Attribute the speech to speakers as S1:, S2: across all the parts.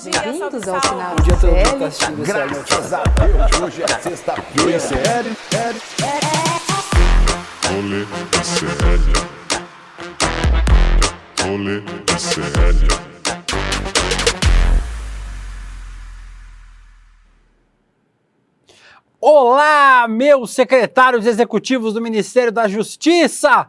S1: Bem-vindos ao sinal
S2: Bom dia a todo mundo que
S1: CL.
S2: tá assistindo esse áudio.
S3: Graças a Deus, hoje é sexta-feira. Sério?
S4: Rolê CL. Rolê CL.
S2: Olá, meus secretários executivos do Ministério da Justiça!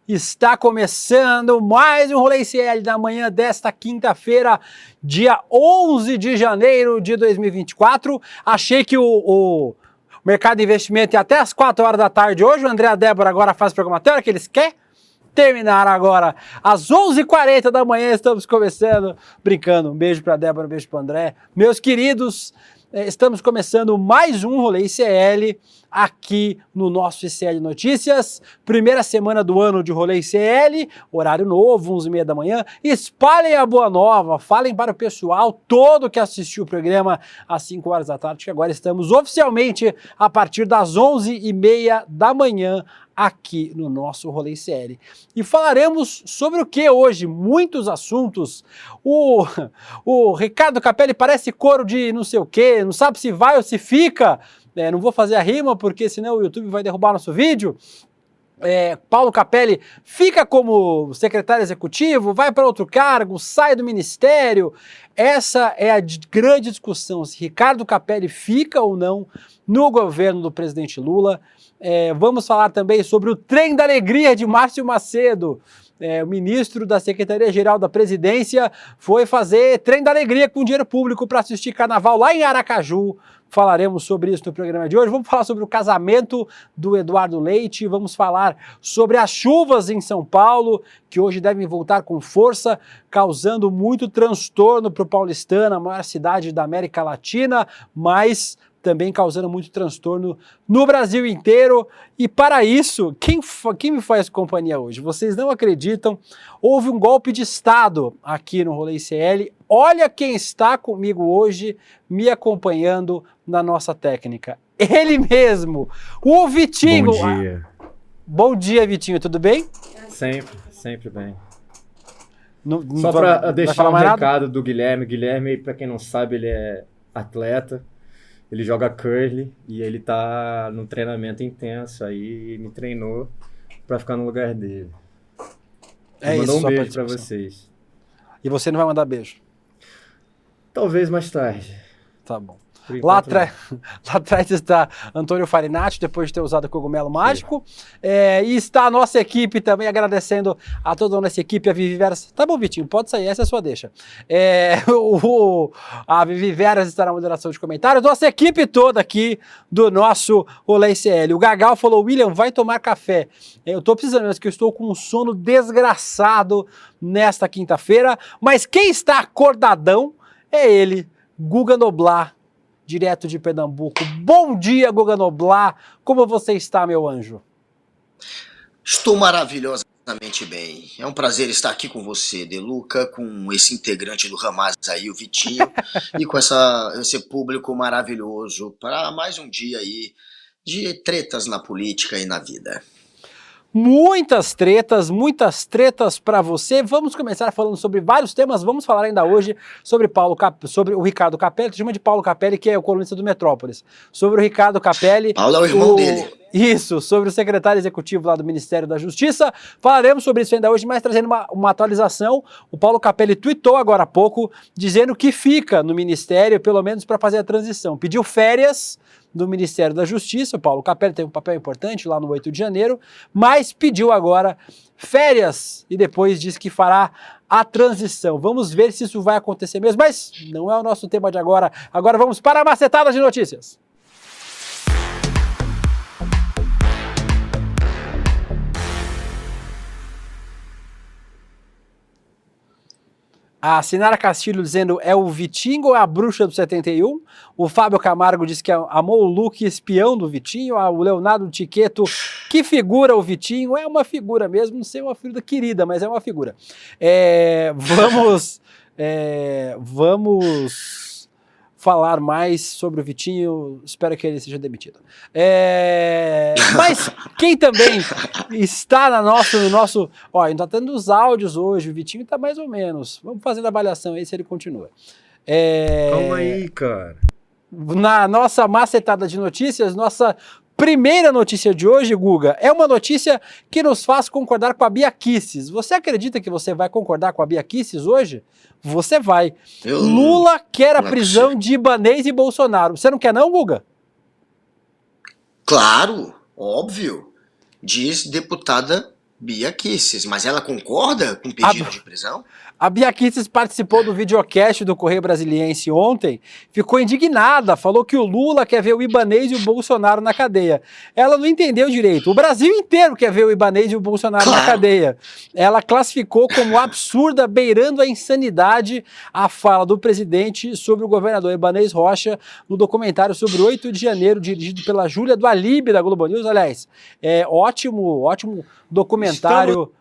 S2: Está começando mais um Rolê CL da manhã desta quinta-feira, dia 11 de janeiro de 2024. Achei que o mercado de investimento ia até às 4 horas da tarde hoje. O André e a Débora agora fazem programatória que eles querem terminar agora. Às 11h40 da manhã estamos começando, brincando. Um beijo para a Débora, um beijo para o André. Meus queridos, estamos começando mais um Rolê ICL aqui no nosso ICL Notícias. Primeira semana do ano de Rolê ICL, horário novo, 11h30 da manhã. Espalhem a boa nova, falem para o pessoal todo que assistiu o programa às 5 horas da tarde, que agora estamos oficialmente a partir das 11h30 da manhã aqui no nosso Rolê ICL. E falaremos sobre o que hoje? Muitos assuntos. O Ricardo Capelli parece coro de não sei o quê, não sabe se vai ou se fica. Não vou fazer a rima porque senão o YouTube vai derrubar nosso vídeo. Paulo Capelli fica como secretário executivo, vai para outro cargo, sai do ministério. Essa é a grande discussão, se Ricardo Capelli fica ou não no governo do presidente Lula. Vamos falar também sobre o trem da alegria de Márcio Macedo. O ministro da Secretaria-Geral da Presidência foi fazer trem da alegria com dinheiro público para assistir carnaval lá em Aracaju. Falaremos sobre isso no programa de hoje. Vamos falar sobre o casamento do Eduardo Leite, vamos falar sobre as chuvas em São Paulo, que hoje devem voltar com força, causando muito transtorno para o paulistano, a maior cidade da América Latina, mas também causando muito transtorno no Brasil inteiro. E para isso, quem me faz companhia hoje? Vocês não acreditam, houve um golpe de Estado aqui no Rolê ICL. Olha quem está comigo hoje, me acompanhando na nossa técnica. Ele mesmo, o Vitinho.
S5: Bom dia.
S2: Bom dia, Vitinho, tudo bem?
S5: Sempre bem.
S2: Não
S5: Só para deixar um
S2: mais nada?
S5: recado do Guilherme. Guilherme, para quem não sabe, ele é atleta, ele joga curling e ele tá num treinamento intenso aí e me treinou para ficar no lugar dele. Mandou um
S2: sua
S5: beijo para
S2: participação.
S5: vocês.
S2: E você não vai mandar beijo?
S5: Talvez mais tarde.
S2: Tá bom.
S5: Por
S2: Lá
S5: enquanto, não.
S2: atrás está Antônio Farinati, depois de ter usado o cogumelo mágico. E está a nossa equipe também, agradecendo a toda a nossa equipe, a Vivi Veras. Tá bom, Vitinho, pode sair, essa é a sua deixa. A Vivi Veras está na moderação de comentários. Nossa equipe toda aqui do nosso Rolê ICL. O Gagal falou, William, vai tomar café. Eu tô precisando, mas que eu estou com um sono desgraçado nesta quinta-feira. Mas quem está acordadão é ele, Guga Noblar, direto de Pernambuco. Bom dia, Guga Noblar. Como você está, meu anjo?
S6: Estou maravilhosamente bem. É um prazer estar aqui com você, Deluca, com esse integrante do Hamas aí, o Vitinho, e com esse público maravilhoso para mais um dia aí de tretas na política e na vida.
S2: Muitas tretas para você. Vamos começar falando sobre vários temas. Vamos falar ainda hoje sobre sobre o Ricardo Capelli, que chama de Paulo Capelli, que é o colunista do Metrópolis. Sobre o Ricardo Capelli.
S6: Paulo é o irmão dele.
S2: Isso, sobre o secretário executivo lá do Ministério da Justiça. Falaremos sobre isso ainda hoje, mas trazendo uma atualização. O Paulo Capelli tweetou agora há pouco, dizendo que fica no Ministério, pelo menos para fazer a transição. Pediu férias do Ministério da Justiça. O Paulo Capelli tem um papel importante lá no 8 de janeiro, mas pediu agora férias e depois disse que fará a transição. Vamos ver se isso vai acontecer mesmo, mas não é o nosso tema de agora. Agora vamos para a macetada de notícias. A Sinara Castilho dizendo é o Vitinho ou é a bruxa do 71? O Fábio Camargo diz que amou o look espião do Vitinho. O Leonardo Tiqueto, que figura o Vitinho? É uma figura mesmo, não sei uma figura querida, mas é uma figura. Vamos falar mais sobre o Vitinho, espero que ele seja demitido. Mas quem também está no nosso... Ó, ainda está tendo os áudios hoje, o Vitinho está mais ou menos. Vamos fazer a avaliação aí se ele continua.
S5: Calma aí, cara.
S2: Na nossa macetada de notícias, nossa primeira notícia de hoje, Guga, é uma notícia que nos faz concordar com a Bia Kicis. Você acredita que você vai concordar com a Bia Kicis hoje? Você vai. Lula quer a prisão de Ibanez e Bolsonaro. Você não quer não, Guga?
S6: Claro, óbvio, diz deputada Bia Kicis, mas ela concorda com o pedido de prisão?
S2: A Bia Kicis participou do videocast do Correio Brasiliense ontem, ficou indignada, falou que o Lula quer ver o Ibanez e o Bolsonaro na cadeia. Ela não entendeu direito. O Brasil inteiro quer ver o Ibanez e o Bolsonaro na cadeia. Ela classificou como absurda, beirando a insanidade, a fala do presidente sobre o governador Ibanez Rocha no documentário sobre 8 de janeiro, dirigido pela Júlia do Alibe, da Globo News. Aliás, ótimo documentário.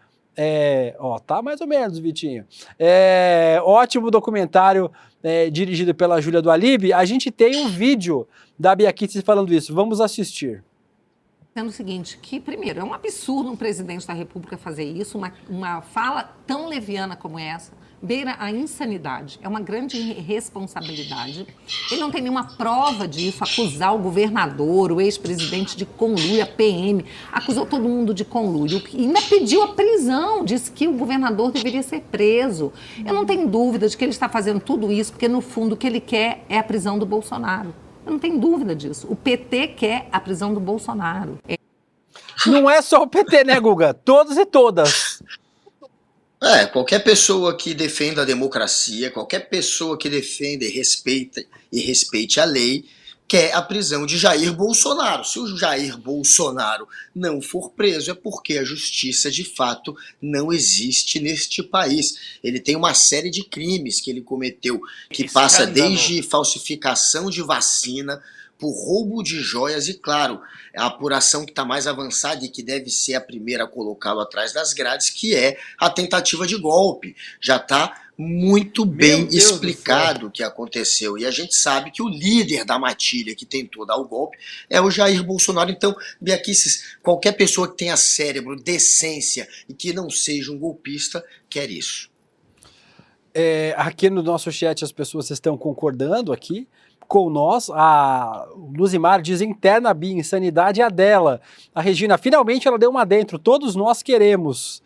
S2: Tá mais ou menos, Vitinho. Ótimo documentário dirigido pela Júlia do Alibe. A gente tem um vídeo da Bia Kicis falando isso. Vamos assistir.
S1: Sendo o seguinte, que primeiro, é um absurdo um presidente da República fazer isso, uma fala tão leviana como essa, beira a insanidade, é uma grande irresponsabilidade. Ele não tem nenhuma prova disso, acusar o governador, o ex-presidente de conluio, a PM, acusou todo mundo de conluio, e ainda pediu a prisão, disse que o governador deveria ser preso. Eu não tenho dúvida de que ele está fazendo tudo isso, porque no fundo o que ele quer é a prisão do Bolsonaro. Eu não tenho dúvida disso. O PT quer a prisão do Bolsonaro.
S2: Não é só o PT, né, Guga? Todos e todas.
S6: Qualquer pessoa que defenda a democracia, qualquer pessoa que defenda e respeite a lei, quer a prisão de Jair Bolsonaro. Se o Jair Bolsonaro não for preso, é porque a justiça, de fato, não existe neste país. Ele tem uma série de crimes que ele cometeu, que passa desde falsificação de vacina, por roubo de joias e, claro, a apuração que está mais avançada e que deve ser a primeira a colocá-lo atrás das grades, que é a tentativa de golpe. Já está muito bem explicado o que aconteceu. E a gente sabe que o líder da matilha que tentou dar o golpe é o Jair Bolsonaro. Então, Bia Kicis, qualquer pessoa que tenha cérebro, decência e que não seja um golpista, quer isso.
S2: Aqui no nosso chat as pessoas estão concordando aqui com nós. A Luzimar diz: interna, Bia, insanidade é a dela. A Regina, finalmente ela deu uma dentro, todos nós queremos.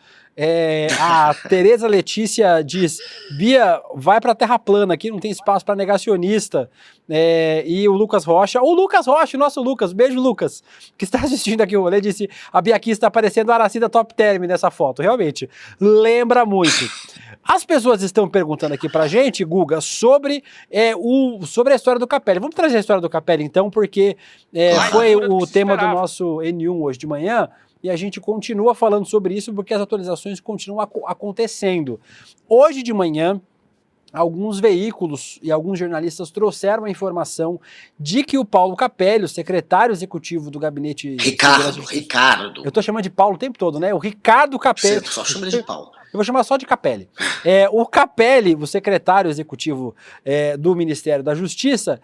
S2: A Tereza Letícia diz: Bia, vai pra terra plana, aqui não tem espaço para negacionista. E o Lucas Rocha, o nosso Lucas, beijo Lucas, que está assistindo aqui o rolê, disse: a Bia aqui está parecendo a Aracida Top Term nessa foto, realmente, lembra muito. As pessoas estão perguntando aqui pra gente, Guga, sobre a história do Capelli. Vamos trazer a história do Capelli então, porque foi o tema do nosso N1 hoje de manhã, e a gente continua falando sobre isso porque as atualizações continuam acontecendo. Hoje de manhã, alguns veículos e alguns jornalistas trouxeram a informação de que o Paulo Capelli, o secretário executivo do gabinete...
S6: Ricardo.
S2: Eu tô chamando de Paulo o tempo todo, né? O Ricardo Capelli.
S6: Você só chama ele de Paulo.
S2: Eu vou chamar só de Capelli. O Capelli, o secretário executivo do Ministério da Justiça,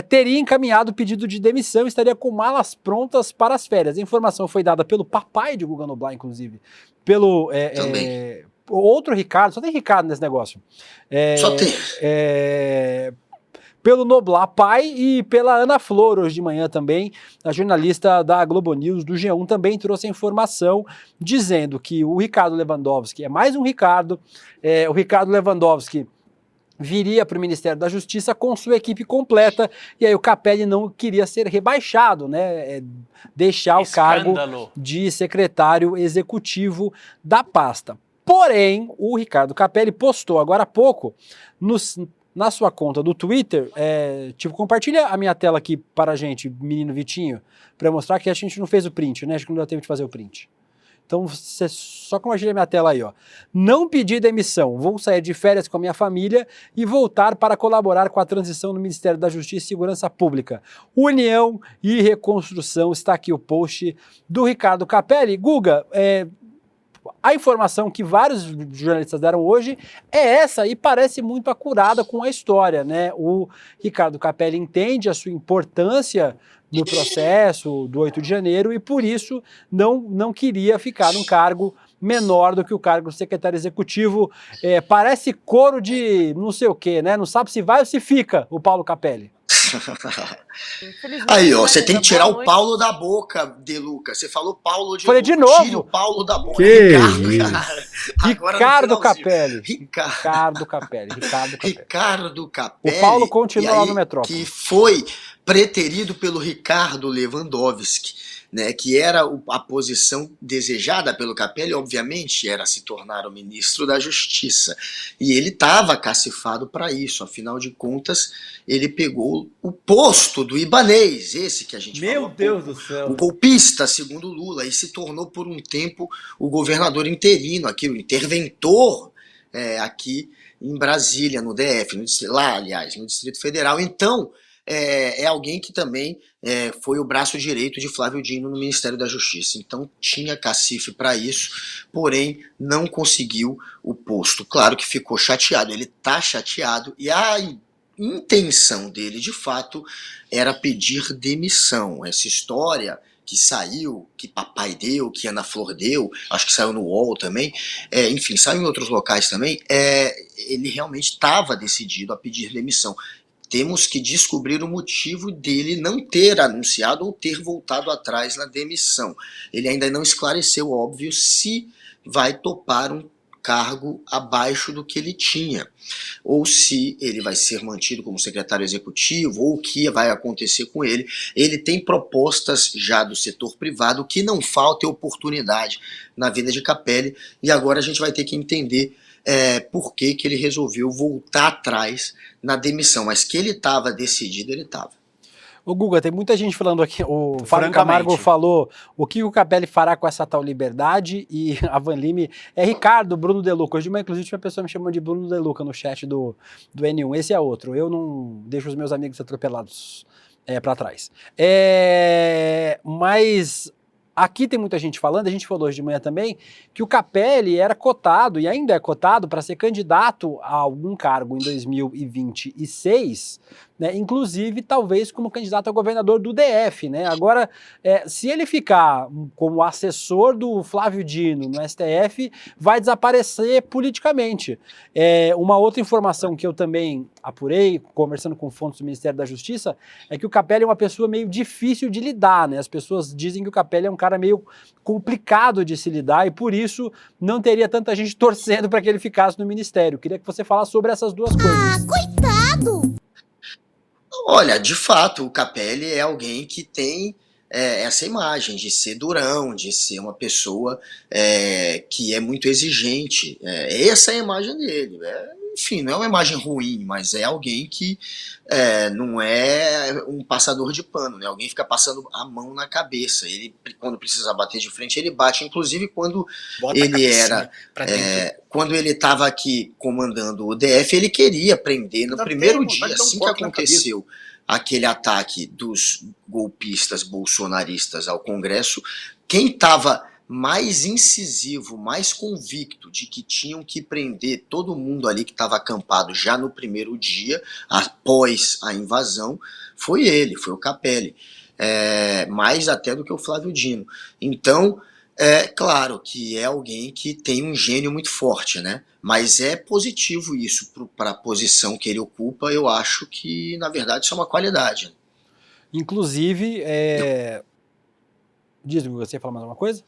S2: teria encaminhado o pedido de demissão e estaria com malas prontas para as férias. A informação foi dada pelo papai de Guga Noblar, inclusive. Pelo outro Ricardo, só tem Ricardo nesse negócio.
S6: Só tem.
S2: Pelo Noblar pai e pela Ana Flor, hoje de manhã também, a jornalista da Globo News, do G1, também trouxe a informação dizendo que o Ricardo Lewandowski, é mais um Ricardo, o Ricardo Lewandowski viria para o Ministério da Justiça com sua equipe completa, e aí o Capelli não queria ser rebaixado, né, deixar o cargo de secretário executivo da pasta. Porém, o Ricardo Capelli postou agora há pouco na sua conta do Twitter, compartilha a minha tela aqui para a gente, menino Vitinho, para mostrar que a gente não fez o print, né? Acho que não deu tempo de fazer o print. Então, você só compartilha a minha tela aí, ó. Não pedi demissão, vou sair de férias com a minha família e voltar para colaborar com a transição no Ministério da Justiça e Segurança Pública. União e Reconstrução, está aqui o post do Ricardo Capelli. Guga, a informação que vários jornalistas deram hoje é essa e parece muito acurada com a história, né? O Ricardo Capelli entende a sua importância no processo do 8 de janeiro e por isso não queria ficar num cargo menor do que o cargo de secretário executivo. Parece coro de não sei o quê, né? Não sabe se vai ou se fica o Paulo Capelli.
S6: Aí, ó, você tem que tirar o Paulo da boca, De Luca. Você falou Paulo de
S2: Falei de
S6: novo.
S2: novo.
S6: Tire o Paulo da boca.
S5: Que
S6: Ricardo,
S5: isso.
S6: cara. Agora no
S2: Ricardo
S6: finalzinho.
S2: Capelli.
S6: Ricardo.
S2: Ricardo Capelli.
S6: Ricardo Capelli.
S2: O Paulo continua
S6: e aí,
S2: lá no Metrópole.
S6: Que foi preterido pelo Ricardo Lewandowski, né, que era a posição desejada pelo Capelli, obviamente, era se tornar o ministro da Justiça. E ele estava cacifado para isso, afinal de contas, ele pegou o posto do Ibanez, esse que a gente falou.
S5: Meu Deus do céu.
S6: O golpista, segundo Lula, e se tornou por um tempo o governador interino, aqui, o interventor aqui em Brasília, no DF, no Distrito Federal. Então, é alguém que também foi o braço direito de Flávio Dino no Ministério da Justiça. Então tinha cacife para isso, porém não conseguiu o posto. Claro que ficou chateado, ele está chateado e a intenção dele, de fato, era pedir demissão. Essa história que saiu, que papai deu, que Ana Flor deu, acho que saiu no UOL também, enfim, saiu em outros locais também, ele realmente estava decidido a pedir demissão. Temos que descobrir o motivo dele não ter anunciado ou ter voltado atrás na demissão. Ele ainda não esclareceu, óbvio, se vai topar um cargo abaixo do que ele tinha, ou se ele vai ser mantido como secretário executivo, ou o que vai acontecer com ele. Ele tem propostas já do setor privado, que não falta oportunidade na vida de Capelli, e agora a gente vai ter que entender por que ele resolveu voltar atrás na demissão, mas que ele estava decidido, ele estava.
S2: Ô Guga, tem muita gente falando aqui, o Fábio Camargo falou o que o Capelli fará com essa tal liberdade, e a Van Lime Ricardo, Bruno De Luca. Hoje de manhã, inclusive, uma pessoa me chamou de Bruno De Luca no chat do N1, esse é outro, eu não deixo os meus amigos atropelados para trás. Mas aqui tem muita gente falando, a gente falou hoje de manhã também, que o Capelli era cotado, e ainda é cotado, para ser candidato a algum cargo em 2026, né, inclusive talvez como candidato a governador do DF, né? Agora, se ele ficar como assessor do Flávio Dino no STF, vai desaparecer politicamente. Uma outra informação que eu também apurei, conversando com fontes do Ministério da Justiça, é que o Capelli é uma pessoa meio difícil de lidar, né? As pessoas dizem que o Capelli é um cara meio complicado de se lidar e por isso não teria tanta gente torcendo para que ele ficasse no ministério. Queria que você falasse sobre essas duas coisas.
S7: Ah, coitado!
S6: Olha, de fato, o Capelli é alguém que tem essa imagem de ser durão, de ser uma pessoa que é muito exigente. Essa é a imagem dele. Enfim, não é uma imagem ruim, mas é alguém que não é um passador de pano, né? Alguém fica passando a mão na cabeça. Ele, quando precisa bater de frente, ele bate. Inclusive, quando quando ele estava aqui comandando o DF, ele queria prender no primeiro dia, assim que aconteceu aquele ataque dos golpistas bolsonaristas ao Congresso, quem estava mais incisivo, mais convicto de que tinham que prender todo mundo ali que estava acampado já no primeiro dia, após a invasão, foi ele, foi o Capelli, mais até do que o Flávio Dino. Então, claro que é alguém que tem um gênio muito forte, né? Mas é positivo isso para a posição que ele ocupa. Eu acho que, na verdade, isso é uma qualidade.
S2: Inclusive, diz-me, você ia falar mais alguma coisa?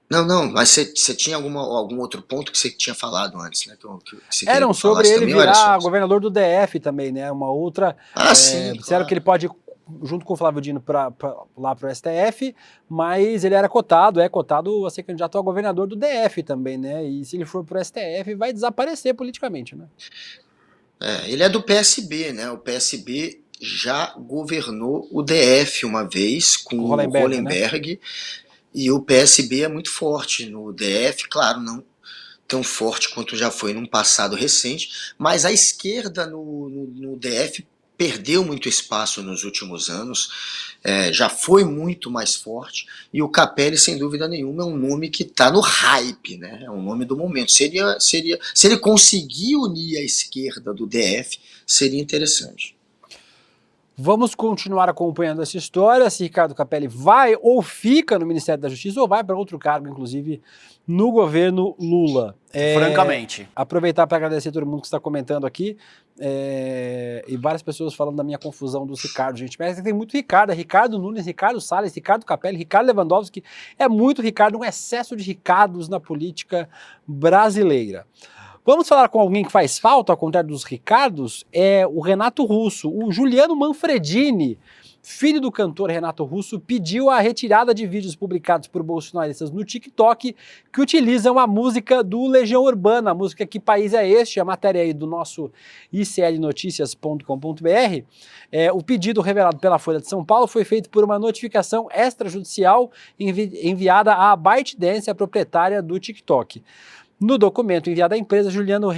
S6: Não, mas você tinha algum outro ponto que você tinha falado antes, né? Que
S2: eram sobre ele virar governador do DF também, né? Uma outra.
S6: Sim.
S2: Disseram
S6: Claro.
S2: que ele pode, junto com o Flávio Dino, lá para o STF, mas ele é cotado a ser candidato a governador do DF também, né? E se ele for para o STF, vai desaparecer politicamente, né?
S6: Ele é do PSB, né? O PSB já governou o DF uma vez com o Hollenberg, né? E o PSB é muito forte no DF, claro, não tão forte quanto já foi num passado recente, mas a esquerda no DF perdeu muito espaço nos últimos anos, já foi muito mais forte, e o Capelli, sem dúvida nenhuma, é um nome que está no hype, né? É um nome do momento. Se ele conseguir unir a esquerda do DF, seria interessante.
S2: Vamos continuar acompanhando essa história, se Ricardo Capelli vai ou fica no Ministério da Justiça ou vai para outro cargo, inclusive, no governo Lula.
S7: Francamente.
S2: Aproveitar para agradecer a todo mundo que está comentando aqui e várias pessoas falando da minha confusão dos Ricardo, gente. Mas tem muito Ricardo, é Ricardo Nunes, Ricardo Salles, Ricardo Capelli, Ricardo Lewandowski, é muito Ricardo, um excesso de Ricardos na política brasileira. Vamos falar com alguém que faz falta, ao contrário dos Ricardos, é o Renato Russo. O Juliano Manfredini, filho do cantor Renato Russo, pediu a retirada de vídeos publicados por bolsonaristas no TikTok que utilizam a música do Legião Urbana, a música Que País é Este? A matéria aí do nosso iclnoticias.com.br. O pedido revelado pela Folha de São Paulo foi feito por uma notificação extrajudicial enviada à ByteDance, a proprietária do TikTok. No documento enviado à empresa, Juliano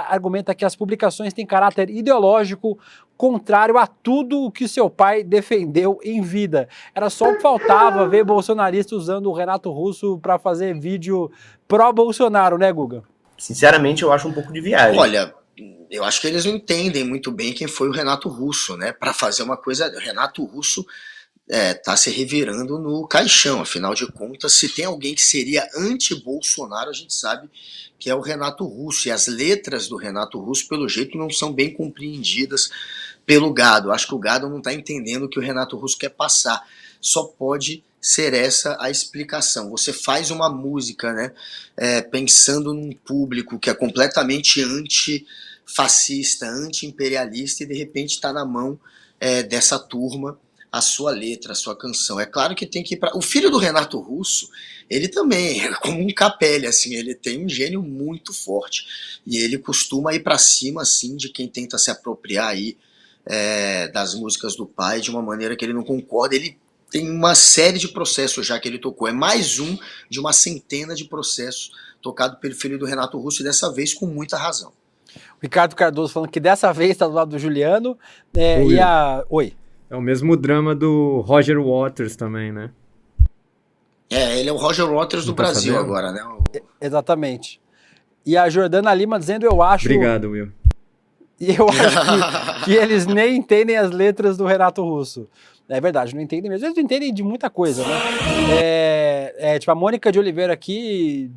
S2: argumenta que as publicações têm caráter ideológico, contrário a tudo o que seu pai defendeu em vida. Era só o que faltava ver bolsonaristas usando o Renato Russo para fazer vídeo pró-Bolsonaro, né, Guga?
S7: Sinceramente, eu acho um pouco de viagem.
S6: Olha, eu acho que eles não entendem muito bem quem foi o Renato Russo, né? Para fazer uma coisa, o Renato Russo tá se revirando no caixão. Afinal de contas, se tem alguém que seria anti-Bolsonaro, a gente sabe que é o Renato Russo. E as letras do Renato Russo, pelo jeito, não são bem compreendidas pelo gado. Acho que o gado não está entendendo o que o Renato Russo quer passar. Só pode ser essa a explicação. Você faz uma música, né, pensando num público que é completamente antifascista, anti-imperialista, e de repente está na mão dessa turma a sua letra, a sua canção. É claro que tem que ir para... O filho do Renato Russo, ele também é como um Capelli, assim, ele tem um gênio muito forte. E ele costuma ir para cima, assim, de quem tenta se apropriar aí das músicas do pai de uma maneira que ele não concorda. Ele tem uma série de processos já que ele tocou. É mais um de uma centena de processos tocado pelo filho do Renato Russo, e dessa vez com muita razão.
S2: O Ricardo Cardoso falando que dessa vez está do lado do Juliano. Oi.
S5: É o mesmo drama do Roger Waters também, né?
S6: Ele é o Roger Waters do Brasil
S5: sabendo?
S6: agora, né?
S2: Exatamente. E a Jordana Lima dizendo, eu acho...
S5: Obrigado, Will.
S2: E eu acho que eles nem entendem as letras do Renato Russo. É verdade, não entendem mesmo. Eles não entendem de muita coisa, né? Tipo, a Mônica de Oliveira aqui...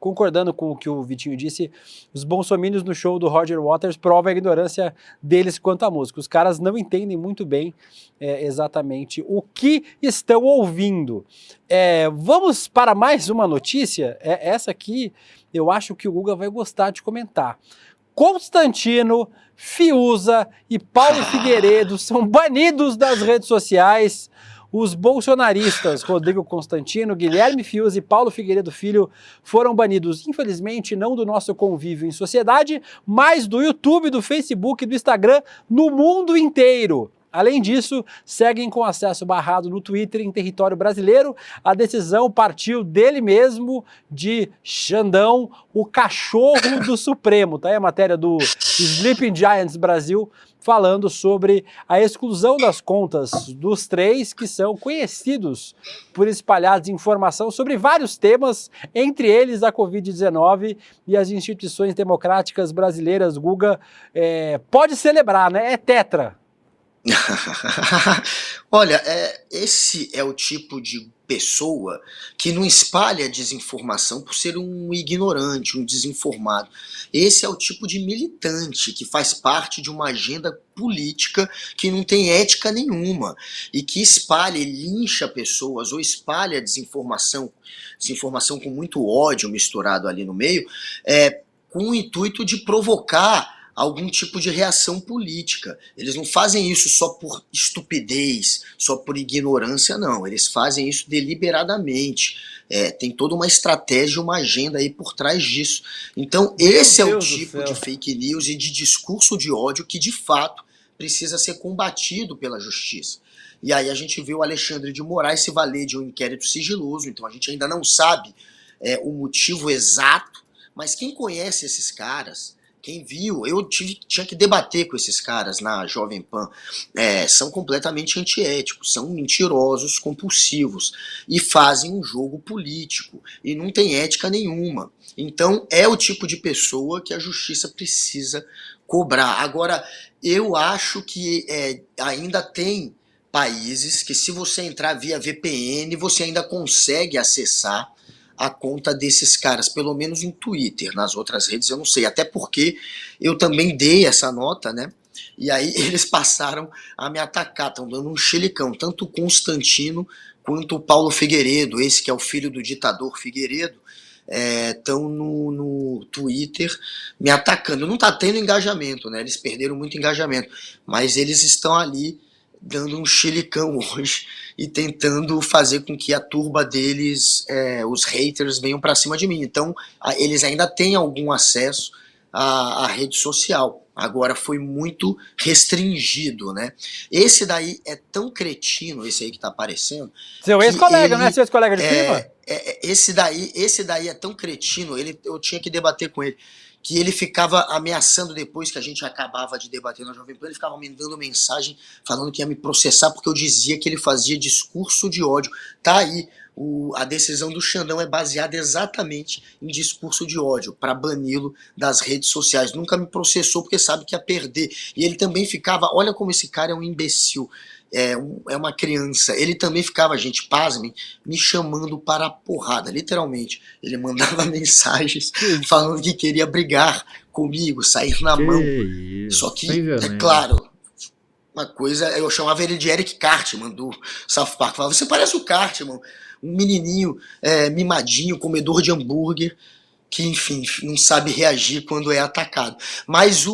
S2: Concordando com o que o Vitinho disse, os bolsominions no show do Roger Waters provam a ignorância deles quanto à música. Os caras não entendem muito bem exatamente o que estão ouvindo. Vamos para mais uma notícia. Essa aqui eu acho que o Guga vai gostar de comentar. Constantino, Fiuza e Paulo Figueiredo são banidos das redes sociais. Os bolsonaristas Rodrigo Constantino, Guilherme Fiuza e Paulo Figueiredo Filho foram banidos, infelizmente, não do nosso convívio em sociedade, mas do YouTube, do Facebook e do Instagram no mundo inteiro. Além disso, seguem com acesso barrado no Twitter em território brasileiro. A decisão partiu dele mesmo, de Xandão, o cachorro do Supremo. Tá aí a matéria do Sleeping Giants Brasil, falando sobre a exclusão das contas dos três que são conhecidos por espalhar desinformação sobre vários temas, entre eles a Covid-19 e as instituições democráticas brasileiras. Guga pode celebrar, né? É tetra.
S6: Olha, esse é o tipo de pessoa que não espalha desinformação por ser um ignorante, um desinformado. Esse é o tipo de militante que faz parte de uma agenda política que não tem ética nenhuma e que espalha e lincha pessoas ou espalha desinformação com muito ódio misturado ali no meio, com o intuito de provocar algum tipo de reação política. Eles não fazem isso só por estupidez, só por ignorância, não. Eles fazem isso deliberadamente. Tem toda uma estratégia, uma agenda aí por trás disso. Então, esse é o tipo de fake news e de discurso de ódio que, de fato, precisa ser combatido pela justiça. E aí a gente viu o Alexandre de Moraes se valer de um inquérito sigiloso, então a gente ainda não sabe o motivo exato, mas quem conhece esses caras, quem viu, eu tinha que debater com esses caras na Jovem Pan, são completamente antiéticos, são mentirosos, compulsivos e fazem um jogo político e não tem ética nenhuma. Então é o tipo de pessoa que a justiça precisa cobrar. Agora, Eu acho que ainda tem países que, se você entrar via VPN, você ainda consegue acessar a conta desses caras, pelo menos no Twitter. Nas outras redes eu não sei, até porque eu também dei essa nota, né? E aí eles passaram a me atacar, estão dando um chilicão, tanto o Constantino quanto o Paulo Figueiredo, esse que é o filho do ditador Figueiredo, estão no Twitter me atacando. Não está tendo engajamento, né? Eles perderam muito engajamento, mas eles estão ali dando um chilicão hoje e tentando fazer com que a turba deles, os haters, venham para cima de mim. Então, eles ainda têm algum acesso à rede social. Agora foi muito restringido, né? Esse daí é tão cretino, esse aí que tá aparecendo.
S2: Seu ex-colega, não é seu ex-colega de firma?
S6: Esse daí é tão cretino, eu tinha que debater com ele, que ele ficava ameaçando, depois que a gente acabava de debater na Jovem Pan, ele ficava me dando mensagem falando que ia me processar porque eu dizia que ele fazia discurso de ódio. Tá aí, a decisão do Xandão é baseada exatamente em discurso de ódio, para bani-lo das redes sociais. Nunca me processou porque sabe que ia perder. E ele também ficava, olha como esse cara é um imbecil, é uma criança. Ele também ficava, gente, pasmem, me chamando para a porrada, literalmente. Ele mandava mensagens falando que queria brigar comigo, sair na mão.
S5: Isso,
S6: Só que,
S5: sem vergonha.
S6: é claro, uma coisa, eu chamava ele de Eric Cartman, do South Park. Falava, você parece o Cartman, um menininho mimadinho, comedor de hambúrguer, que, enfim, não sabe reagir quando é atacado. Mas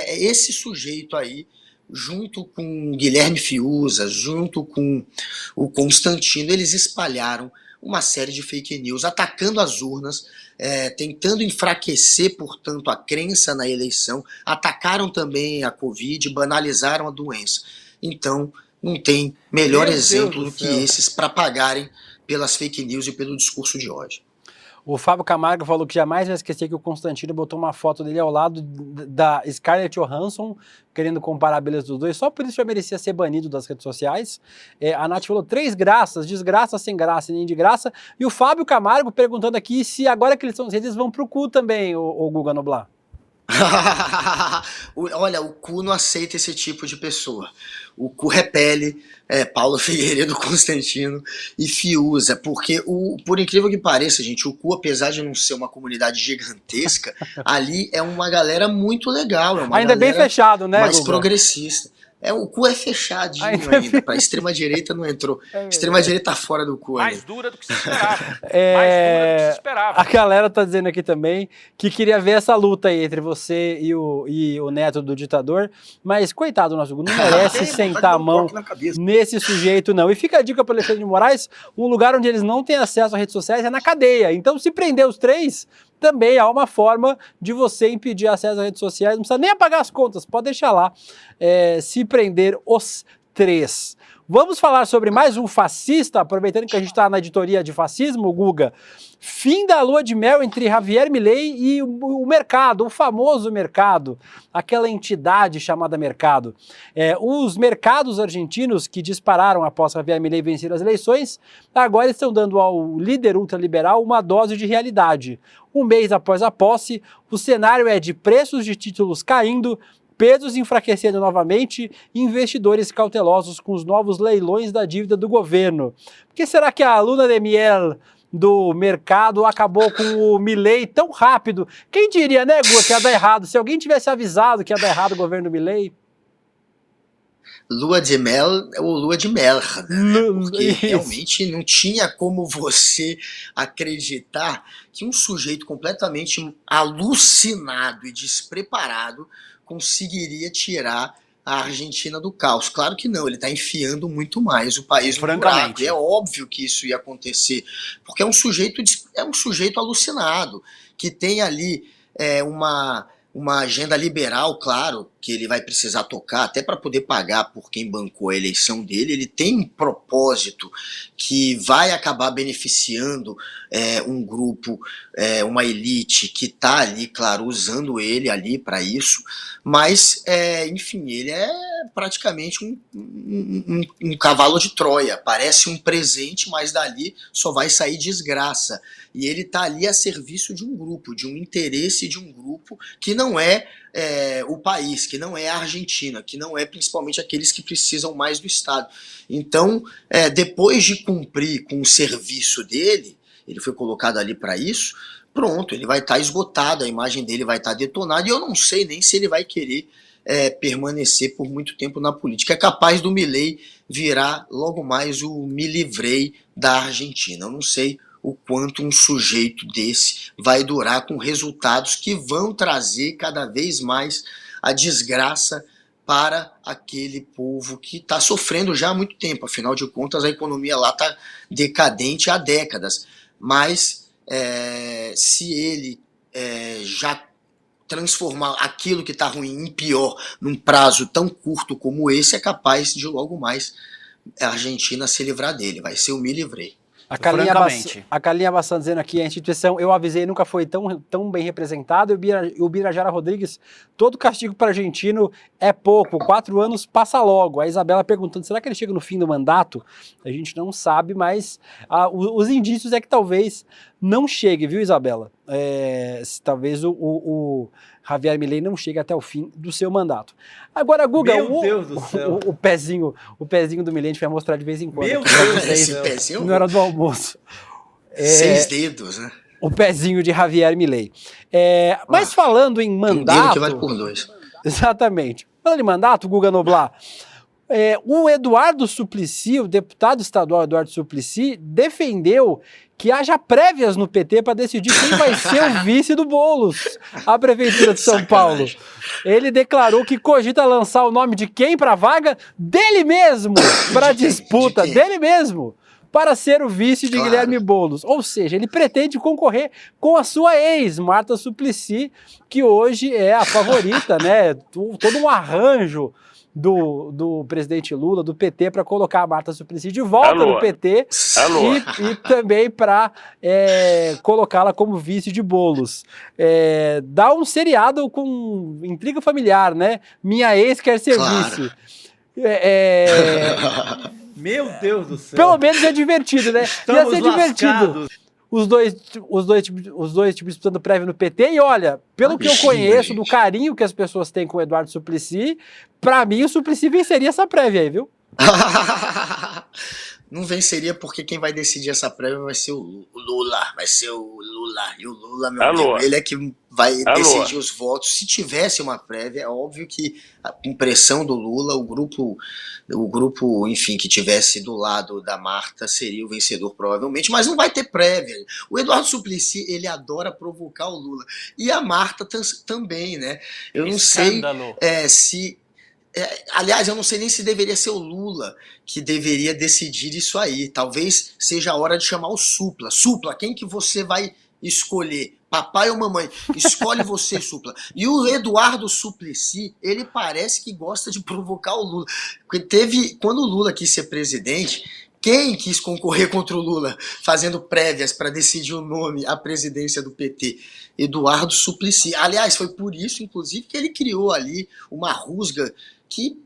S6: esse sujeito aí, junto com o Guilherme Fiuza, junto com o Constantino, eles espalharam uma série de fake news, atacando as urnas, tentando enfraquecer, portanto, a crença na eleição, atacaram também a Covid, banalizaram a doença. Então, não tem melhor exemplo do que esses para pagarem pelas fake news e pelo discurso de ódio.
S2: O Fábio Camargo falou que jamais vai esquecer que o Constantino botou uma foto dele ao lado da Scarlett Johansson, querendo comparar a beleza dos dois, só por isso já merecia ser banido das redes sociais. A Nath falou 3 graças, desgraça sem graça, nem de graça. E o Fábio Camargo perguntando aqui se agora que eles estão, eles vão pro cu também, o Guga Noblar.
S6: Olha, o cu não aceita esse tipo de pessoa. O cu repele Paulo Figueiredo, Constantino e Fiuza, porque por incrível que pareça, gente, o cu, apesar de não ser uma comunidade gigantesca, ali é uma galera muito legal,
S2: ainda bem fechado, né,
S6: mais
S2: Guga?
S6: Progressista. O cu é fechadinho ainda. Pra extrema-direita não entrou. Extrema-direita tá fora do cu ainda.
S8: Mais dura do que se esperava. Mais dura do que se esperava.
S2: A galera tá dizendo aqui também que queria ver essa luta aí entre você e o neto do ditador, mas coitado do nosso Guga, não merece sentar a mão nesse sujeito, não. E fica a dica para Alexandre de Moraes, um lugar onde eles não têm acesso a redes sociais é na cadeia. Então, se prender os 3, também há uma forma de você impedir acesso às redes sociais, não precisa nem apagar as contas, pode deixar lá, se prender os 3. Vamos falar sobre mais um fascista, aproveitando que a gente está na editoria de fascismo, Guga. Fim da lua de mel entre Javier Milei e o mercado, o famoso mercado, aquela entidade chamada mercado. Os mercados argentinos que dispararam após Javier Milei vencer as eleições, agora estão dando ao líder ultraliberal uma dose de realidade. Um mês após a posse, o cenário é de preços de títulos caindo, pesos enfraquecendo novamente e investidores cautelosos com os novos leilões da dívida do governo. Por que será que a luna de miel do mercado acabou com o Milei tão rápido? Quem diria, né, Guga, que ia dar errado? Se alguém tivesse avisado que ia dar errado o governo Milei...
S6: Lua de mel ou lua de merda, né? Porque realmente não tinha como você acreditar que um sujeito completamente alucinado e despreparado conseguiria tirar a Argentina do caos. Claro que não, ele está enfiando muito mais o país no buraco. É óbvio que isso ia acontecer, porque é um sujeito alucinado, que tem ali uma agenda liberal, claro, que ele vai precisar tocar, até para poder pagar por quem bancou a eleição dele. Ele tem um propósito que vai acabar beneficiando um grupo, uma elite que está ali, claro, usando ele ali para isso, mas, enfim, ele é praticamente um cavalo de Troia, parece um presente, mas dali só vai sair desgraça. E ele está ali a serviço de um grupo, de um interesse de um grupo que não não é, o país, que não é a Argentina, que não é principalmente aqueles que precisam mais do Estado. Então, depois de cumprir com o serviço dele, ele foi colocado ali para isso, pronto, ele vai estar esgotado, a imagem dele vai estar detonada, e eu não sei nem se ele vai querer permanecer por muito tempo na política. É capaz do Milei virar logo mais o me livrei da Argentina. Eu não sei o quanto um sujeito desse vai durar com resultados que vão trazer cada vez mais a desgraça para aquele povo que está sofrendo já há muito tempo. Afinal de contas, a economia lá está decadente há décadas. Mas se ele já transformar aquilo que está ruim em pior num prazo tão curto como esse, é capaz de logo mais a Argentina se livrar dele. Vai ser o me livrei.
S2: A Carlinha Bassan dizendo aqui, a instituição, eu avisei, nunca foi tão bem representada. O Birajara Rodrigues, todo castigo para argentino é pouco, 4 anos passa logo. A Isabela perguntando, será que ele chega no fim do mandato? A gente não sabe, mas os indícios é que talvez não chegue, viu, Isabela? Talvez o Javier Milei não chegue até o fim do seu mandato. Agora, Guga,
S9: Meu Deus do céu.
S2: O pezinho do Milei a gente vai mostrar de vez em quando.
S9: Meu Deus,
S6: esse pezinho?
S2: Na hora do almoço.
S6: 6 dedos, né?
S2: O pezinho de Javier Milei. Mas falando em mandato...
S6: Um dedo que vale por 2.
S2: Exatamente. Falando em mandato, Guga Noblar, o Eduardo Suplicy, o deputado estadual Eduardo Suplicy, defendeu que haja prévias no PT para decidir quem vai ser o vice do Boulos, a Prefeitura de São Paulo. Ele declarou que cogita lançar o nome de quem para a vaga? Dele mesmo, para a disputa, dele mesmo, para ser o vice de Guilherme Boulos. Ou seja, ele pretende concorrer com a sua ex, Marta Suplicy, que hoje é a favorita, né? Todo um arranjo do presidente Lula, do PT, para colocar a Marta Suplicy de volta no PT e também para colocá-la como vice de Boulos. Dá um seriado com intriga familiar, né? Minha ex quer ser vice.
S9: Meu Deus do céu.
S2: Pelo menos é divertido, né?
S9: Estamos
S2: Ia ser divertido.
S9: lascados.
S2: Os dois disputando prévio no PT, e olha, pelo que eu conheço, do carinho que as pessoas têm com o Eduardo Suplicy, pra mim o Suplicy venceria essa prévia aí, viu?
S6: Não venceria porque quem vai decidir essa prévia vai ser o Lula. Vai ser o Lula. E o Lula, meu amigo, ele é que vai decidir os votos. Se tivesse uma prévia, é óbvio que com pressão do Lula, o grupo, enfim, que tivesse do lado da Marta seria o vencedor provavelmente, mas não vai ter prévia. O Eduardo Suplicy, ele adora provocar o Lula. E a Marta também, né? Eu não sei se... aliás, eu não sei nem se deveria ser o Lula que deveria decidir isso aí. Talvez seja a hora de chamar o Supla. Supla, quem que você vai escolher? Papai ou mamãe? Escolhe você, Supla. E o Eduardo Suplicy, ele parece que gosta de provocar o Lula. Porque quando o Lula quis ser presidente, quem quis concorrer contra o Lula, fazendo prévias para decidir o nome à presidência do PT? Eduardo Suplicy. Aliás, foi por isso, inclusive, que ele criou ali uma rusga que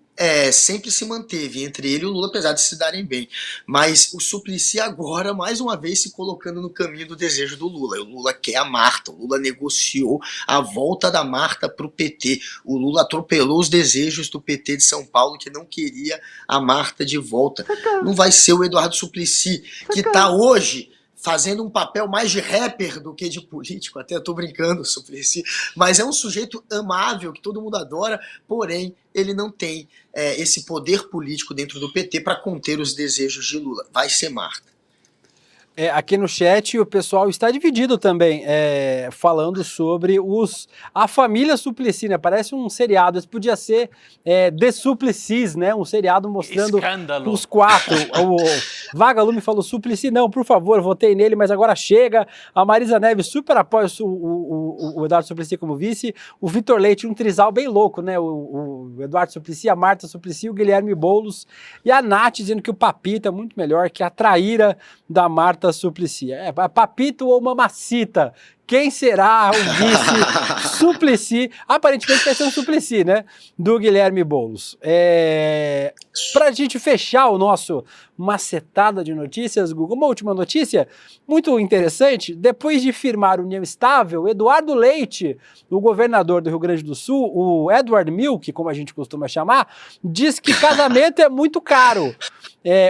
S6: sempre se manteve entre ele e o Lula, apesar de se darem bem. Mas o Suplicy agora, mais uma vez, se colocando no caminho do desejo do Lula. O Lula quer a Marta, o Lula negociou a volta da Marta para o PT. O Lula atropelou os desejos do PT de São Paulo, que não queria a Marta de volta. Não vai ser o Eduardo Suplicy, que está hoje fazendo um papel mais de rapper do que de político, até eu tô brincando, Suplicy, mas é um sujeito amável, que todo mundo adora, porém, ele não tem esse poder político dentro do PT para conter os desejos de Lula. Vai ser Marta.
S2: Aqui no chat o pessoal está dividido também, falando sobre a família Suplicy, né? Parece um seriado, isso podia ser The Suplicies, né? Um seriado mostrando os 4. O Vagalume falou, Suplicy não, por favor, votei nele, mas agora chega. A Marisa Neves super apoia o Eduardo Suplicy como vice. O Vitor Leite, um trisal bem louco, né? O Eduardo Suplicy, a Marta Suplicy, o Guilherme Boulos e a Nath dizendo que o Papito é muito melhor que a traíra da Marta Suplicy. Papito ou Mamacita? quem será o vice Suplicy, aparentemente vai ser um Suplicy, né, do Guilherme Boulos. Pra gente fechar o nosso macetada de notícias, Google, uma última notícia muito interessante. Depois de firmar união estável, Eduardo Leite, o governador do Rio Grande do Sul, o Edward Milk, como a gente costuma chamar, diz que casamento é muito caro.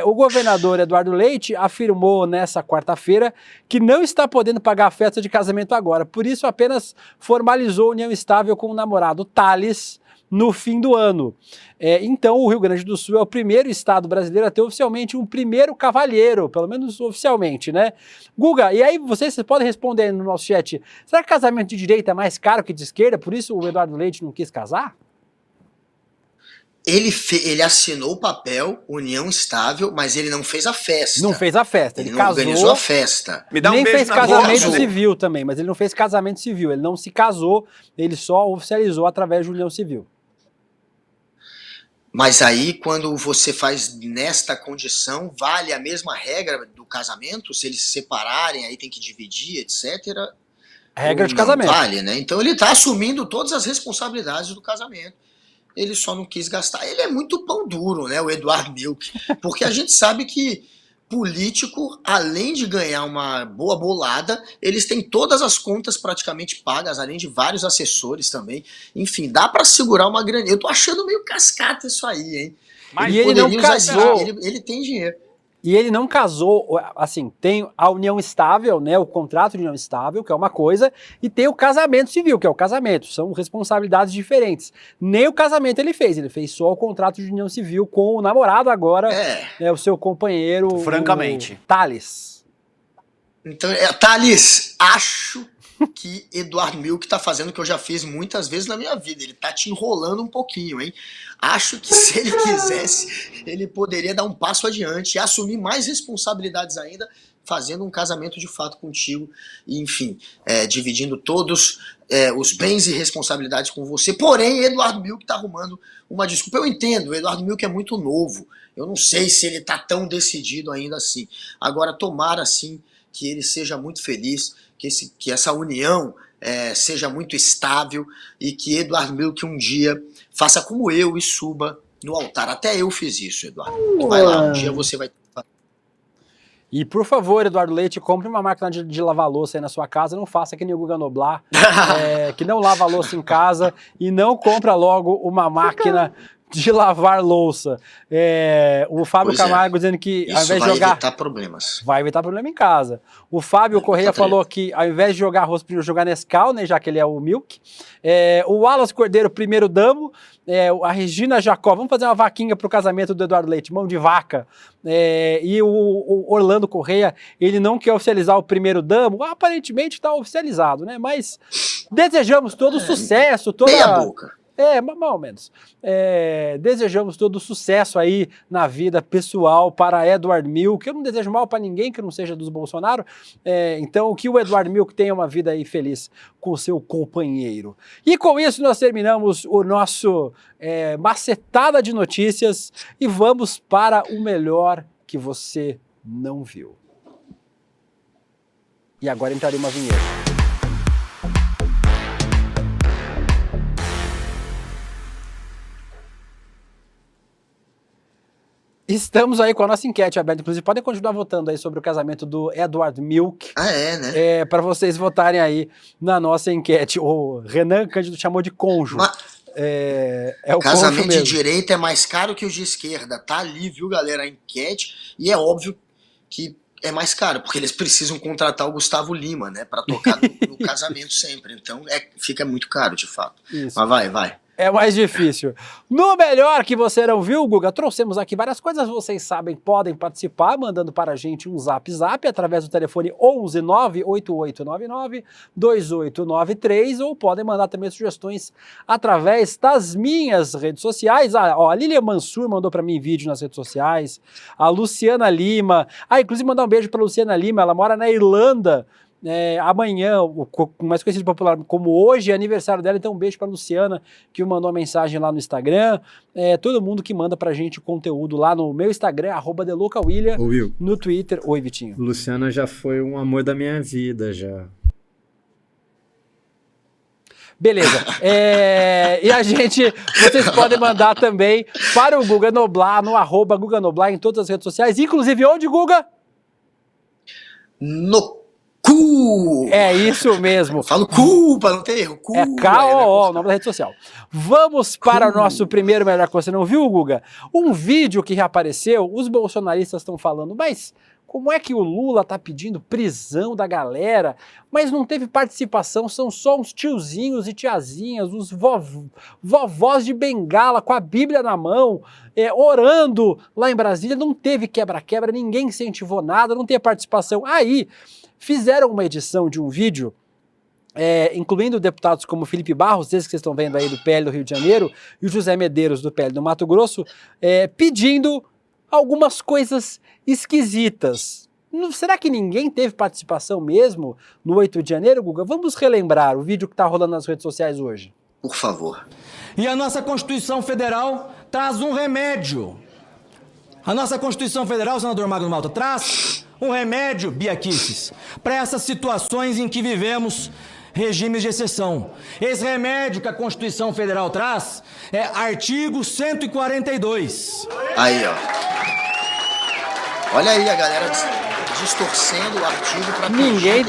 S2: O governador Eduardo Leite afirmou nessa quarta-feira que não está podendo pagar a festa de casamento agora, por isso apenas formalizou união estável com o namorado Thales no fim do ano. Então o Rio Grande do Sul é o primeiro estado brasileiro a ter oficialmente um primeiro cavalheiro, pelo menos oficialmente, né? Guga, e aí vocês podem responder aí no nosso chat, será que casamento de direita é mais caro que de esquerda, por isso o Eduardo Leite não quis casar?
S6: Ele assinou o papel, união estável, mas ele não fez a festa.
S2: Não fez a festa, ele
S6: não
S2: casou,
S6: organizou a festa.
S7: Me dá um
S2: nem
S7: beijo
S2: fez
S7: na
S2: casamento
S7: boca.
S2: civil também, mas ele não fez casamento civil, ele não se casou, ele só oficializou através de união civil.
S6: Mas aí, quando você faz nesta condição, vale a mesma regra do casamento? Se eles se separarem, aí tem que dividir, etc.
S2: Regra de
S6: Não
S2: casamento.
S6: vale, né? Então ele está assumindo todas as responsabilidades do casamento. Ele só não quis gastar. Ele é muito pão duro, né, o Eduardo Milk, porque a gente sabe que político, além de ganhar uma boa bolada, eles têm todas as contas praticamente pagas, além de vários assessores também. Enfim, dá pra segurar uma grana. Eu tô achando meio cascata isso aí, hein?
S8: Mas
S2: E ele não
S6: poderia usar
S2: casou.
S6: ele tem dinheiro.
S2: E ele não casou, assim, tem a união estável, né, o contrato de união estável, que é uma coisa, e tem o casamento civil, que é o casamento, são responsabilidades diferentes. Nem o casamento ele fez só o contrato de união civil com o namorado agora, o seu companheiro,
S7: Francamente.
S2: o Thales.
S6: Então, Thales, acho que Eduardo Milk tá fazendo o que eu já fiz muitas vezes na minha vida. Ele tá te enrolando um pouquinho, hein? Acho que se ele quisesse, ele poderia dar um passo adiante e assumir mais responsabilidades ainda, fazendo um casamento de fato contigo, e, enfim, dividindo todos os bens e responsabilidades com você. Porém, Eduardo Milk tá arrumando uma desculpa. Eu entendo, o Eduardo Milk é muito novo. Eu não sei se ele tá tão decidido ainda assim. Agora, tomara, sim, que ele seja muito feliz, que essa união seja muito estável e que Eduardo Milk um dia faça como eu e suba no altar. Até eu fiz isso, Eduardo. Vai lá, um dia você vai...
S2: E por favor, Eduardo Leite, compre uma máquina de lavar louça aí na sua casa, não faça que nem o Guga Noblar, que não lava louça em casa, e não compra logo uma máquina de lavar louça. O Fábio Camargo dizendo que
S6: isso
S2: ao invés de
S6: vai
S2: jogar...
S6: evitar problemas.
S2: Vai evitar problema em casa. O Fábio Correia falou que ao invés de jogar arroz, primeiro jogar Nescau, né, já que ele é o Milk. O Wallace Cordeiro, primeiro damo. A Regina Jacó, vamos fazer uma vaquinha pro casamento do Eduardo Leite, mão de vaca. E o Orlando Correia, ele não quer oficializar o primeiro damo, aparentemente está oficializado, né? Mas desejamos todo sucesso, toda...
S6: Meia boca.
S2: Mais ou menos. Desejamos todo sucesso aí na vida pessoal para Edward Milk. Eu não desejo mal para ninguém que não seja dos Bolsonaro. Então, que o Edward Milk tenha uma vida aí feliz com o seu companheiro. E com isso nós terminamos o nosso macetada de notícias e vamos para o melhor que você não viu. E agora entraria uma vinheta. Estamos aí com a nossa enquete aberta, inclusive podem continuar votando aí sobre o casamento do Edward Milk.
S6: Né?
S2: Para vocês votarem aí na nossa enquete. O Renan Cândido chamou de cônjuge. O
S6: casamento
S2: mesmo.
S6: de direita é mais caro que o de esquerda. Tá ali, viu, galera, a enquete. E é óbvio que é mais caro, porque eles precisam contratar o Gustavo Lima, né, para tocar no casamento sempre. Então fica muito caro, de fato.
S2: Isso.
S6: Mas vai.
S2: É mais difícil. No melhor que você não viu, Guga, trouxemos aqui várias coisas, vocês sabem, podem participar, mandando para a gente um zap através do telefone 11 98899 2893, ou podem mandar também sugestões através das minhas redes sociais. A Lilian Mansur mandou para mim vídeo nas redes sociais, a Luciana Lima, inclusive mandar um beijo para a Luciana Lima, ela mora na Irlanda. Amanhã, mais conhecido popular como hoje, é aniversário dela, então um beijo pra Luciana, que mandou uma mensagem lá no Instagram. Todo mundo que manda pra gente conteúdo lá no meu Instagram, @TheLocalWilliam, no Twitter. Oi, Vitinho.
S5: Luciana já foi um amor da minha vida, já.
S2: Beleza. E vocês podem mandar também para o Guga Noblar, no @Guga Noblar, em todas as redes sociais. Inclusive, onde, Guga?
S6: No cu!
S2: É isso mesmo.
S6: Falo cu, pra não ter erro. Cu,
S2: é K-O-O, o nome da rede social. Vamos para o nosso primeiro melhor que você não viu, Guga? Um vídeo que reapareceu, os bolsonaristas estão falando, mas como é que o Lula tá pedindo prisão da galera, mas não teve participação, são só uns tiozinhos e tiazinhas, uns vovós de bengala com a Bíblia na mão, orando lá em Brasília, não teve quebra-quebra, ninguém incentivou nada, não teve participação. Aí, fizeram uma edição de um vídeo, incluindo deputados como Felipe Barros, esse que vocês estão vendo aí do PL do Rio de Janeiro, e o José Medeiros do PL do Mato Grosso, pedindo algumas coisas esquisitas. Será que ninguém teve participação mesmo no 8 de janeiro, Guga? Vamos relembrar o vídeo que está rolando nas redes sociais hoje.
S6: Por favor.
S10: E a nossa Constituição Federal traz um remédio. A nossa Constituição Federal, senador Magno Malta, traz um remédio, Bia Kicis, para essas situações em que vivemos regimes de exceção. Esse remédio que a Constituição Federal traz é artigo 142.
S6: Aí, ó. Olha aí a galera distorcendo o artigo para
S2: ninguém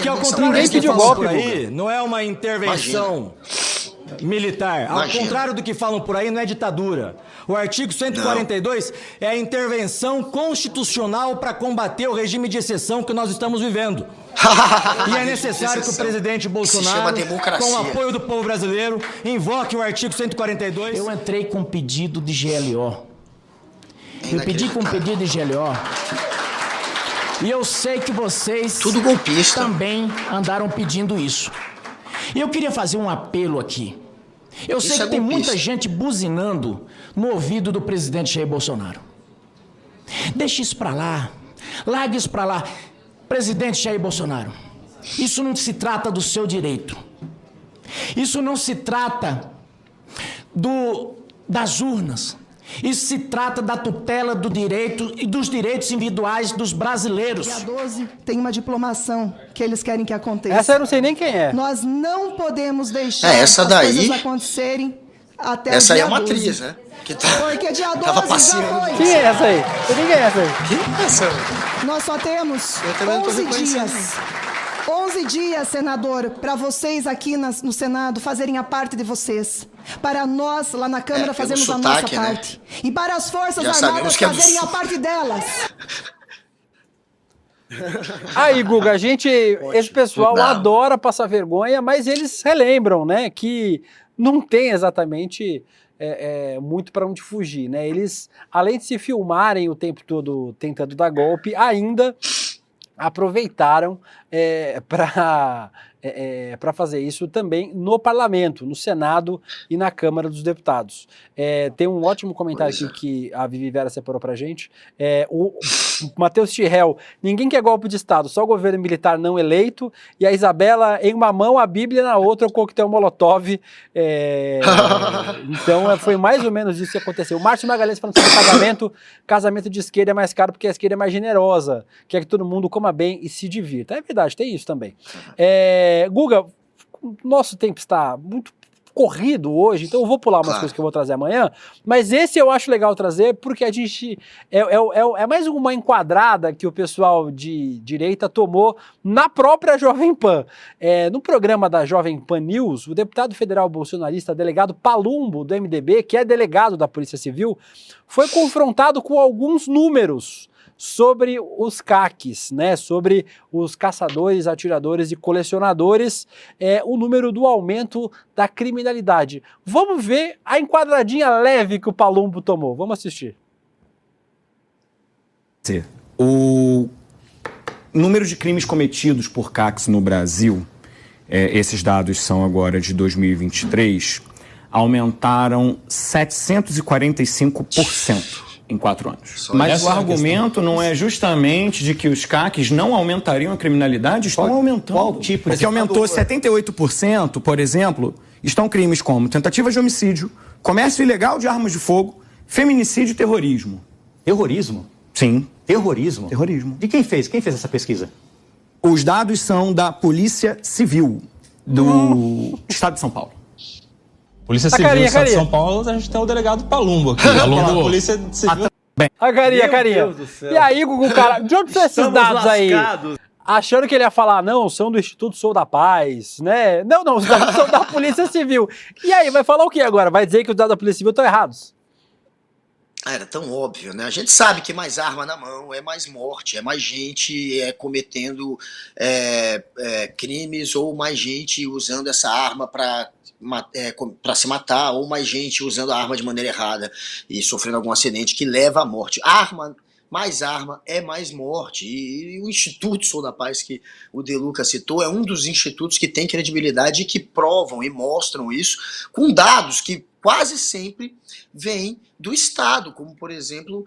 S2: pediu golpe
S10: aí. Não é uma intervenção militar. Ao contrário do que falam por aí, não é ditadura. O artigo 142 é a intervenção constitucional para combater o regime de exceção que nós estamos vivendo. E é necessário que o presidente Bolsonaro, com o apoio do povo brasileiro, invoque o artigo 142.
S11: Eu entrei com pedido de GLO. Eu pedi com pedido de GLO. E eu sei que vocês
S6: tudo golpista
S11: também andaram pedindo isso. E eu queria fazer um apelo aqui. Eu sei que tem muita gente buzinando no ouvido do presidente Jair Bolsonaro. Deixe isso pra lá. Largue isso pra lá. Presidente Jair Bolsonaro, isso não se trata do seu direito. Isso não se trata das urnas. Isso se trata da tutela do direito e dos direitos individuais dos brasileiros.
S12: Dia 12 tem uma diplomação que eles querem que aconteça.
S2: Essa eu não sei nem quem é.
S12: Nós não podemos deixar
S6: essa daí,
S12: as coisas acontecerem até
S6: essa
S12: o dia
S6: aí é uma
S12: 12.
S6: atriz, né? Que
S12: porque dia 12
S6: tava passeando.
S12: já foi.
S2: Quem é essa aí? Quem é essa aí?
S6: Quem é essa?
S12: Nós só temos 11 dias. 11 dias, senador, para vocês aqui no Senado fazerem a parte de vocês. Para nós, lá na Câmara, fazermos a nossa parte. Né? E para as Forças Armadas fazerem a parte delas.
S2: Aí, Guga, esse pessoal adora passar vergonha, mas eles relembram, né, que não tem exatamente muito para onde fugir, né? Eles, além de se filmarem o tempo todo tentando dar golpe, ainda aproveitaram para fazer isso também no Parlamento, no Senado e na Câmara dos Deputados. Tem um ótimo comentário aqui que a Vivi Vera separou para a gente. O Matheus Tirrell, ninguém quer golpe de Estado, só o governo militar não eleito, e a Isabela, em uma mão a Bíblia, na outra o coquetel Molotov. Então foi mais ou menos isso que aconteceu. O Márcio Magalhães falando sobre casamento de esquerda é mais caro porque a esquerda é mais generosa, quer que todo mundo coma bem e se divirta. É verdade, tem isso também. Guga, nosso tempo está muito corrido hoje, então eu vou pular umas coisas que eu vou trazer amanhã, mas esse eu acho legal trazer porque a gente é mais uma enquadrada que o pessoal de direita tomou na própria Jovem Pan. No programa da Jovem Pan News, o deputado federal bolsonarista, delegado Palumbo, do MDB, que é delegado da Polícia Civil, foi confrontado com alguns números sobre os CACs, né, sobre os caçadores, atiradores e colecionadores, o número do aumento da criminalidade. Vamos ver a enquadradinha leve que o Palumbo tomou. Vamos assistir.
S13: O número de crimes cometidos por CACs no Brasil, esses dados são agora de 2023, aumentaram 745%. Em 4 anos. Mas o argumento não é justamente de que os CACs não aumentariam a criminalidade? Estão aumentando. Qual tipo? Porque aumentou 78%, por exemplo, estão crimes como tentativa de homicídio, comércio ilegal de armas de fogo, feminicídio e terrorismo.
S14: Terrorismo?
S13: Sim.
S14: Terrorismo?
S13: Terrorismo.
S14: E quem fez? Quem fez essa pesquisa?
S13: Os dados são da Polícia Civil do Estado de São Paulo.
S15: Polícia Civil do Estado de São Paulo, a gente tem o delegado Palumbo aqui. A Polícia Civil...
S2: A carinha. E aí, Gugu, cara, de onde são esses dados aí? Achando que ele ia falar, não, são do Instituto Sou da Paz, né? Não, os dados são da Polícia Civil. E aí, vai falar o que agora? Vai dizer que os dados da Polícia Civil estão errados?
S6: Era tão óbvio, né? A gente sabe que mais arma na mão é mais morte, é mais gente cometendo crimes, ou mais gente usando essa arma para se matar, ou mais gente usando a arma de maneira errada e sofrendo algum acidente que leva à morte. Mais arma é mais morte. E o Instituto Sou da Paz, que o De Luca citou, é um dos institutos que tem credibilidade e que provam e mostram isso com dados que quase sempre vêm do Estado, como, por exemplo,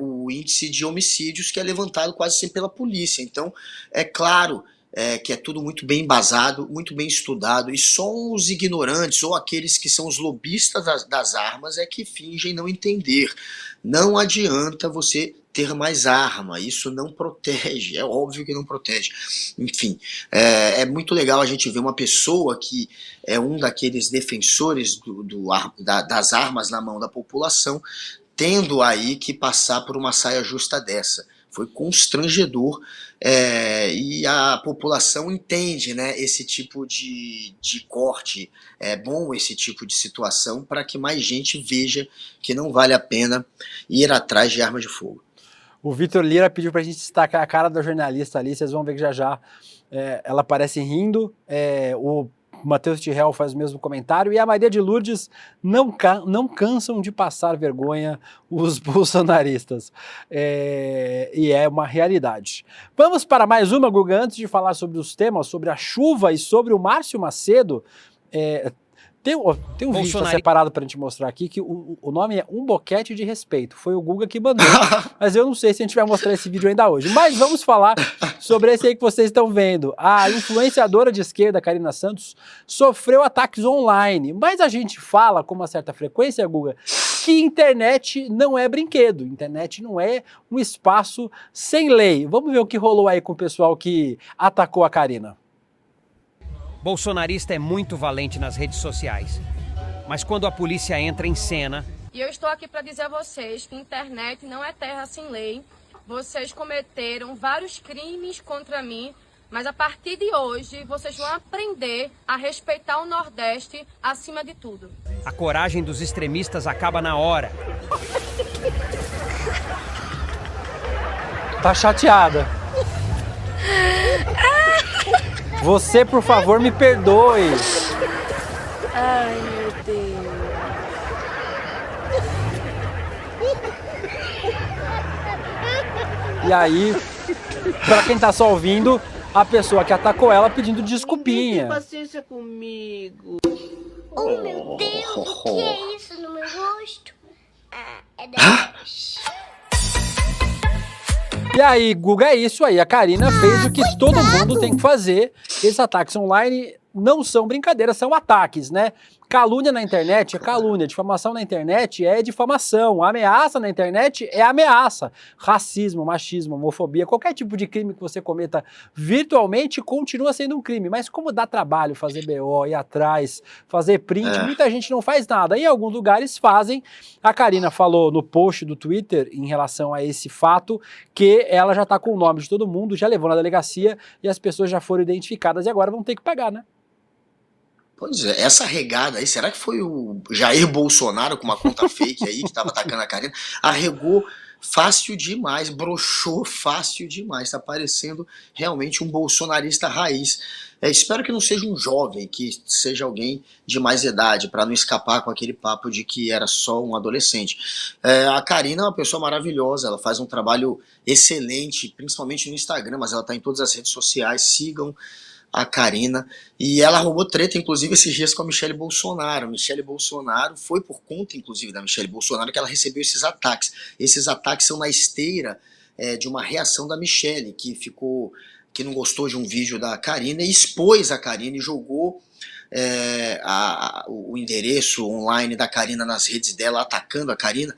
S6: o índice de homicídios, que é levantado quase sempre pela polícia. Então, é claro que é tudo muito bem embasado, muito bem estudado, e só os ignorantes ou aqueles que são os lobistas das armas é que fingem não entender. Não adianta você ter mais arma, isso não protege, é óbvio que não protege. Enfim, é muito legal a gente ver uma pessoa que é um daqueles defensores das armas na mão da população, tendo aí que passar por uma saia justa dessa. Foi constrangedor, e a população entende, né, esse tipo de corte. É bom esse tipo de situação para que mais gente veja que não vale a pena ir atrás de arma de fogo.
S2: O Vitor Lira pediu pra gente destacar a cara da jornalista ali, vocês vão ver que já ela aparece rindo, o Matheus Tirrell faz o mesmo comentário, e a Maria de Lourdes não cansam de passar vergonha os bolsonaristas. E é uma realidade. Vamos para mais uma, Guga, antes de falar sobre os temas, sobre a chuva e sobre o Márcio Macedo. Tem um vídeo separado pra gente mostrar aqui, que o nome é Um Boquete de Respeito. Foi o Guga que mandou, mas eu não sei se a gente vai mostrar esse vídeo ainda hoje. Mas vamos falar sobre esse aí que vocês estão vendo. A influenciadora de esquerda, Karina Santos, sofreu ataques online. Mas a gente fala com uma certa frequência, Guga, que internet não é brinquedo. Internet não é um espaço sem lei. Vamos ver o que rolou aí com o pessoal que atacou a Karina.
S16: Bolsonarista é muito valente nas redes sociais, mas quando a polícia entra em cena...
S17: E eu estou aqui para dizer a vocês que a internet não é terra sem lei. Vocês cometeram vários crimes contra mim, mas a partir de hoje vocês vão aprender a respeitar o Nordeste acima de tudo.
S16: A coragem dos extremistas acaba na hora.
S2: Tá chateada. Você, por favor, me perdoe.
S17: Ai, meu Deus.
S2: E aí, pra quem tá só ouvindo, a pessoa que atacou ela pedindo desculpinha.
S18: Tem paciência comigo.
S19: Oh, meu Deus, o que é isso no meu rosto? É da...
S2: E aí, Guga, é isso aí. A Karina fez o que todo mundo tem que fazer. Esses ataques online não são brincadeiras, são ataques, né? Calúnia na internet é calúnia, difamação na internet é difamação, ameaça na internet é ameaça. Racismo, machismo, homofobia, qualquer tipo de crime que você cometa virtualmente continua sendo um crime. Mas como dá trabalho fazer BO, ir atrás, fazer print, muita gente não faz nada. Em alguns lugares fazem. A Karina falou no post do Twitter em relação a esse fato que ela já tá com o nome de todo mundo, já levou na delegacia e as pessoas já foram identificadas e agora vão ter que pagar, né?
S6: Pois é, essa regada aí, será que foi o Jair Bolsonaro com uma conta fake aí, que estava atacando a Karina? Arregou fácil demais, broxou fácil demais, tá parecendo realmente um bolsonarista raiz. Espero que não seja um jovem, que seja alguém de mais idade, para não escapar com aquele papo de que era só um adolescente. A Karina é uma pessoa maravilhosa, ela faz um trabalho excelente, principalmente no Instagram, mas ela está em todas as redes sociais, sigam a Karina, e ela arrumou treta, inclusive, esses dias com a Michele Bolsonaro. Michele Bolsonaro, foi por conta, inclusive, da Michele Bolsonaro que ela recebeu esses ataques. Esses ataques são na esteira de uma reação da Michele, que não gostou de um vídeo da Karina e expôs a Karina e jogou o endereço online da Karina nas redes dela, atacando a Karina.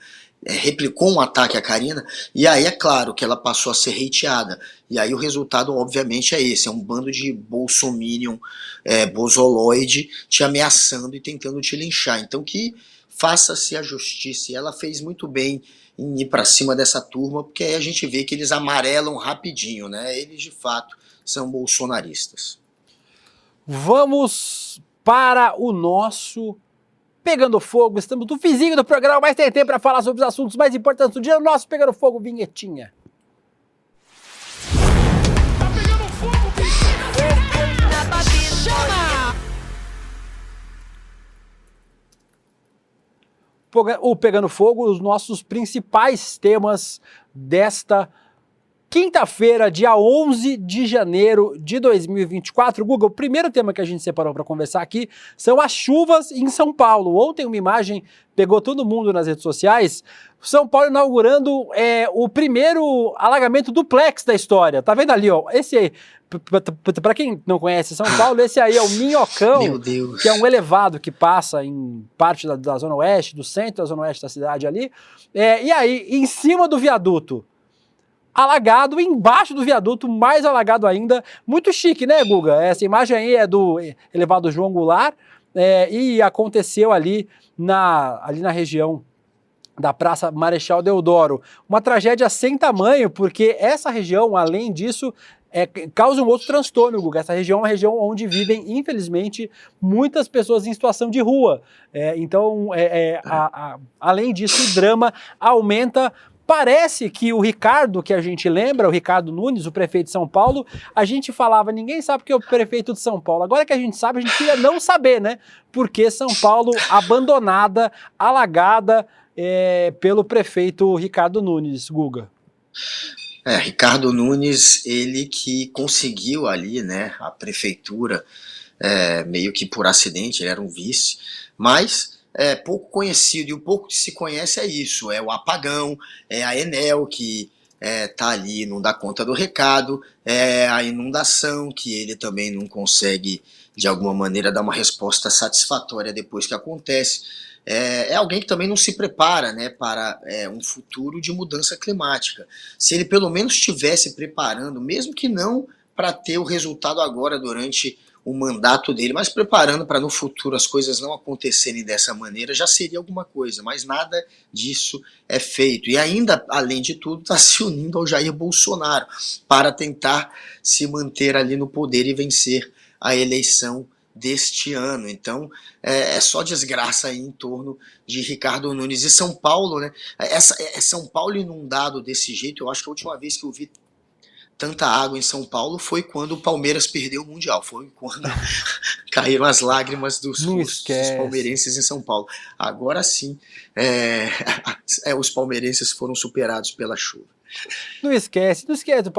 S6: replicou um ataque à Karina, e aí é claro que ela passou a ser hateada. E aí o resultado, obviamente, é esse, é um bando de bolsominion, bozoloide, te ameaçando e tentando te linchar. Então que faça-se a justiça, e ela fez muito bem em ir para cima dessa turma, porque aí a gente vê que eles amarelam rapidinho, né? Eles de fato são bolsonaristas.
S2: Vamos para o nosso Pegando Fogo. Estamos no vizinho do programa, mas tem tempo para falar sobre os assuntos mais importantes do dia. O nosso Pegando Fogo, vinhetinha.
S8: Tá pegando fogo, chama!
S2: O Pegando Fogo, os nossos principais temas desta quinta-feira, dia 11 de janeiro de 2024. Google, o primeiro tema que a gente separou para conversar aqui são as chuvas em São Paulo. Ontem uma imagem pegou todo mundo nas redes sociais. São Paulo inaugurando o primeiro alagamento duplex da história. Tá vendo ali, ó? Esse aí, para quem não conhece São Paulo, esse aí é o Minhocão, que é um elevado que passa em parte da Zona Oeste, do centro da Zona Oeste da cidade ali. E aí, em cima do viaduto, alagado, embaixo do viaduto, mais alagado ainda. Muito chique, né, Guga? Essa imagem aí é do elevado João Goulart, e aconteceu ali na região da Praça Marechal Deodoro. Uma tragédia sem tamanho, porque essa região, além disso, causa um outro transtorno, Guga. Essa região é uma região onde vivem, infelizmente, muitas pessoas em situação de rua. Então, além disso, o drama aumenta. Parece que o Ricardo, que a gente lembra, o Ricardo Nunes, o prefeito de São Paulo, a gente falava, ninguém sabe porque é o prefeito de São Paulo. Agora que a gente sabe, a gente queria não saber, né? Porque São Paulo abandonada, alagada pelo prefeito Ricardo Nunes, Guga.
S6: Ricardo Nunes, ele que conseguiu ali, né, a prefeitura, meio que por acidente, ele era um vice, mas pouco conhecido, e o pouco que se conhece é isso, é o apagão, é a Enel que tá ali, não dá conta do recado, é a inundação que ele também não consegue de alguma maneira dar uma resposta satisfatória depois que acontece, é alguém que também não se prepara, né, para um futuro de mudança climática. Se ele pelo menos estivesse preparando, mesmo que não para ter o resultado agora durante o mandato dele, mas preparando para no futuro as coisas não acontecerem dessa maneira, já seria alguma coisa, mas nada disso é feito. E ainda, além de tudo, está se unindo ao Jair Bolsonaro para tentar se manter ali no poder e vencer a eleição deste ano. Então, é só desgraça aí em torno de Ricardo Nunes. E São Paulo, né? São Paulo inundado desse jeito, eu acho que a última vez que eu vi tanta água em São Paulo foi quando o Palmeiras perdeu o Mundial, foi quando caíram as lágrimas dos palmeirenses em São Paulo. Agora sim, os palmeirenses foram superados pela chuva.
S2: Não esquece,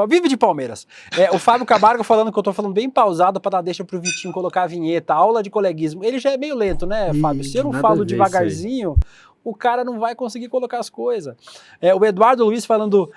S2: vive de Palmeiras. O Fábio Camargo falando que eu tô falando bem pausado para dar deixa pro Vitinho colocar a vinheta, aula de coleguismo. Ele já é meio lento, né, Fábio? Se eu não falo devagarzinho, o cara não vai conseguir colocar as coisas. O Eduardo Luiz falando,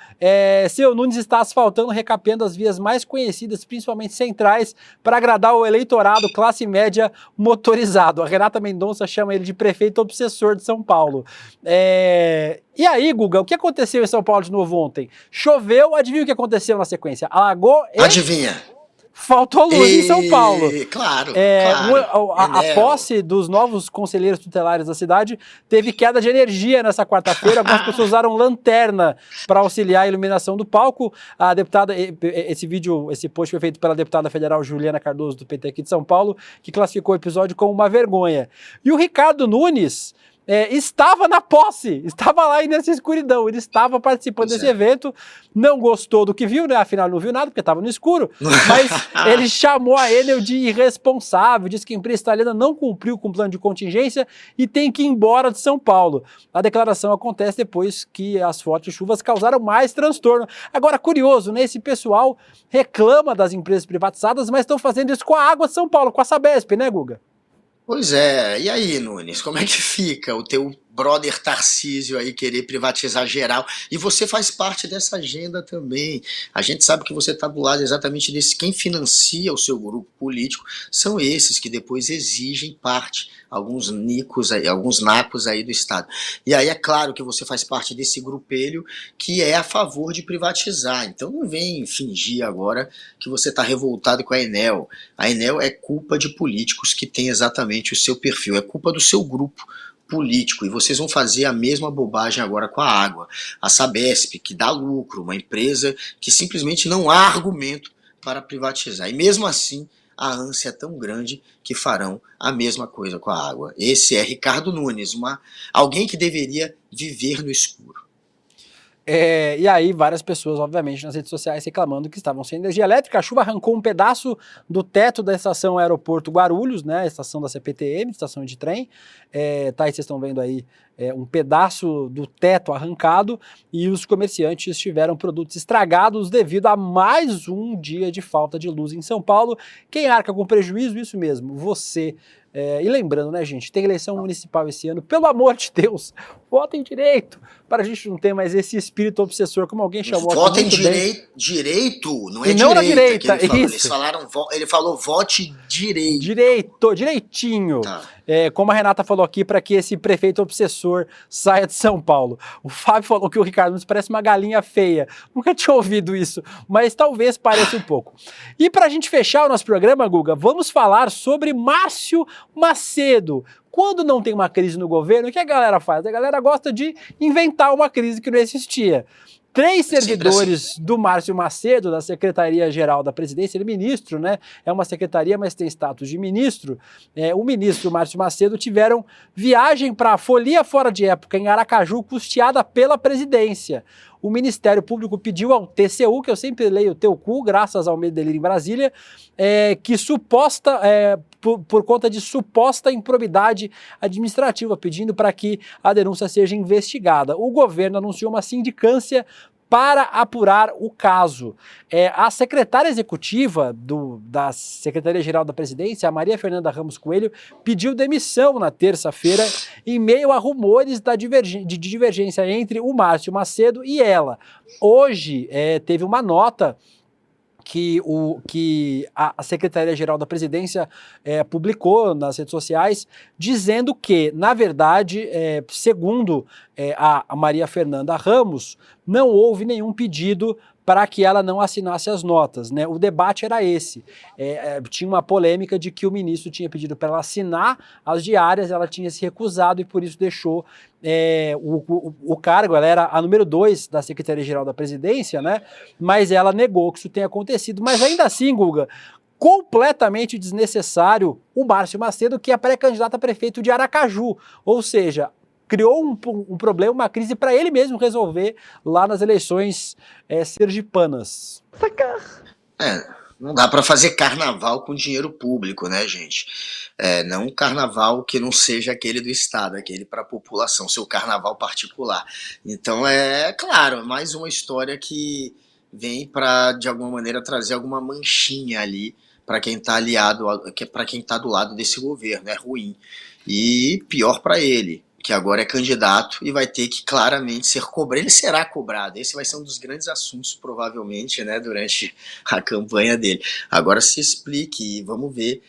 S2: seu Nunes está asfaltando, recapeando as vias mais conhecidas, principalmente centrais, para agradar o eleitorado classe média motorizado. A Renata Mendonça chama ele de prefeito obsessor de São Paulo. E aí, Guga, o que aconteceu em São Paulo de novo ontem? Choveu, adivinha o que aconteceu na sequência? Alagou e... Adivinha. Faltou luz em São Paulo.
S6: Claro.
S2: A posse dos novos conselheiros tutelares da cidade teve queda de energia nessa quarta-feira. Algumas pessoas usaram lanterna para auxiliar a iluminação do palco. A deputada, esse post foi feito pela deputada federal Juliana Cardoso, do PT aqui de São Paulo, que classificou o episódio como uma vergonha. E o Ricardo Nunes estava na posse, estava lá nessa escuridão, ele estava participando desse evento, não gostou do que viu, né? Afinal não viu nada porque estava no escuro, mas ele chamou a Enel de irresponsável, disse que a empresa italiana não cumpriu com o plano de contingência e tem que ir embora de São Paulo. A declaração acontece depois que as fortes chuvas causaram mais transtorno. Agora, curioso, né? Esse pessoal reclama das empresas privatizadas, mas estão fazendo isso com a água de São Paulo, com a Sabesp, né, Guga?
S6: Pois é, e aí, Nunes, como é que fica o teu brother Tarcísio aí querer privatizar geral, e você faz parte dessa agenda também. A gente sabe que você está do lado exatamente desse, quem financia o seu grupo político são esses que depois exigem parte, alguns nacos aí do Estado. E aí é claro que você faz parte desse grupelho que é a favor de privatizar, então não vem fingir agora que você está revoltado com a Enel. A Enel é culpa de políticos que têm exatamente o seu perfil, é culpa do seu grupo político, e vocês vão fazer a mesma bobagem agora com a água. A Sabesp, que dá lucro, uma empresa que simplesmente não há argumento para privatizar, e mesmo assim a ânsia é tão grande que farão a mesma coisa com a água. Esse é Ricardo Nunes, alguém que deveria viver no escuro.
S2: E aí várias pessoas, obviamente, nas redes sociais reclamando que estavam sem energia elétrica. A chuva arrancou um pedaço do teto da estação Aeroporto Guarulhos, né, a estação da CPTM, estação de trem. Tá, vocês estão vendo aí um pedaço do teto arrancado, e os comerciantes tiveram produtos estragados devido a mais um dia de falta de luz em São Paulo. Quem arca com prejuízo? Isso mesmo, você. E lembrando, né, gente, tem eleição municipal esse ano, pelo amor de Deus, votem direito, para a gente não ter mais esse espírito obsessor, como alguém chamou aqui.
S6: Votem direito, não é
S2: e não na direita,
S6: ele falou vote direito.
S2: Direitinho.
S6: Tá.
S2: Como a Renata falou aqui, para que esse prefeito obsessor saia de São Paulo. O Fábio falou que o Ricardo Nunes parece uma galinha feia. Nunca tinha ouvido isso, mas talvez pareça um pouco. E para a gente fechar o nosso programa, Guga, vamos falar sobre Márcio Macedo. Quando não tem uma crise no governo, o que a galera faz? A galera gosta de inventar uma crise que não existia. 3 servidores do Márcio Macedo, da Secretaria-Geral da Presidência, ele é ministro, né? É uma secretaria, mas tem status de ministro. O ministro Márcio Macedo tiveram viagem para a folia fora de época em Aracaju, custeada pela presidência. O Ministério Público pediu ao TCU, que eu sempre leio o teu cu, graças ao medo delírio em Brasília, que por conta de suposta improbidade administrativa, pedindo para que a denúncia seja investigada. O governo anunciou uma sindicância para apurar o caso. A secretária executiva da Secretaria-Geral da Presidência, a Maria Fernanda Ramos Coelho, pediu demissão na terça-feira em meio a rumores de divergência entre o Márcio Macedo e ela. Hoje teve uma nota que a Secretaria-Geral da Presidência publicou nas redes sociais, dizendo que, na verdade, segundo a Maria Fernanda Ramos, não houve nenhum pedido para que ela não assinasse as notas, né? O debate era esse. Tinha uma polêmica de que o ministro tinha pedido para ela assinar as diárias, ela tinha se recusado e por isso deixou o cargo. Ela era a número 2 da Secretaria-Geral da Presidência, né? Mas ela negou que isso tenha acontecido. Mas ainda assim, Guga, completamente desnecessário o Márcio Macedo, que é pré-candidato a prefeito de Aracaju, ou seja, criou um problema, uma crise para ele mesmo resolver lá nas eleições sergipanas.
S6: Não dá para fazer carnaval com dinheiro público, né, gente? Não um carnaval que não seja aquele do Estado, aquele para a população, seu carnaval particular. Então, claro, mais uma história que vem para, de alguma maneira, trazer alguma manchinha ali para quem está para quem está do lado desse governo. É ruim. E pior para ele, que agora é candidato e vai ter que claramente ser cobrado. Ele será cobrado. Esse vai ser um dos grandes assuntos, provavelmente, né, durante a campanha dele. Agora se explique e vamos ver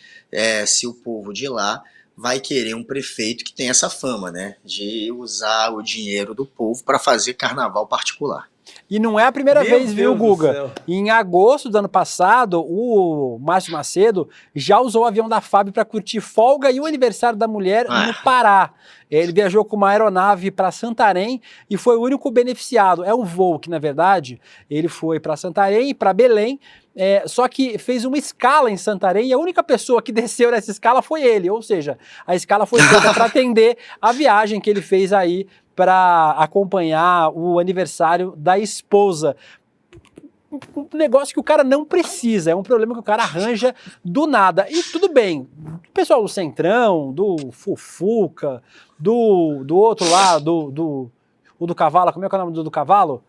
S6: se o povo de lá vai querer um prefeito que tem essa fama, né, de usar o dinheiro do povo para fazer carnaval particular.
S2: E não é a primeira vez, viu, Guga? Em agosto do ano passado, o Márcio Macedo já usou o avião da FAB para curtir folga e o aniversário da mulher no Pará. Ele viajou com uma aeronave para Santarém e foi o único beneficiado. É um voo que, na verdade, ele foi para Santarém e para Belém, só que fez uma escala em Santarém e a única pessoa que desceu nessa escala foi ele. Ou seja, a escala foi feita para atender a viagem que ele fez aí para acompanhar o aniversário da esposa. Um negócio que o cara não precisa, é um problema que o cara arranja do nada. E tudo bem, o pessoal do Centrão, do Fufuca, do outro lá, do Cavalo, como é que é o nome do Cavalo?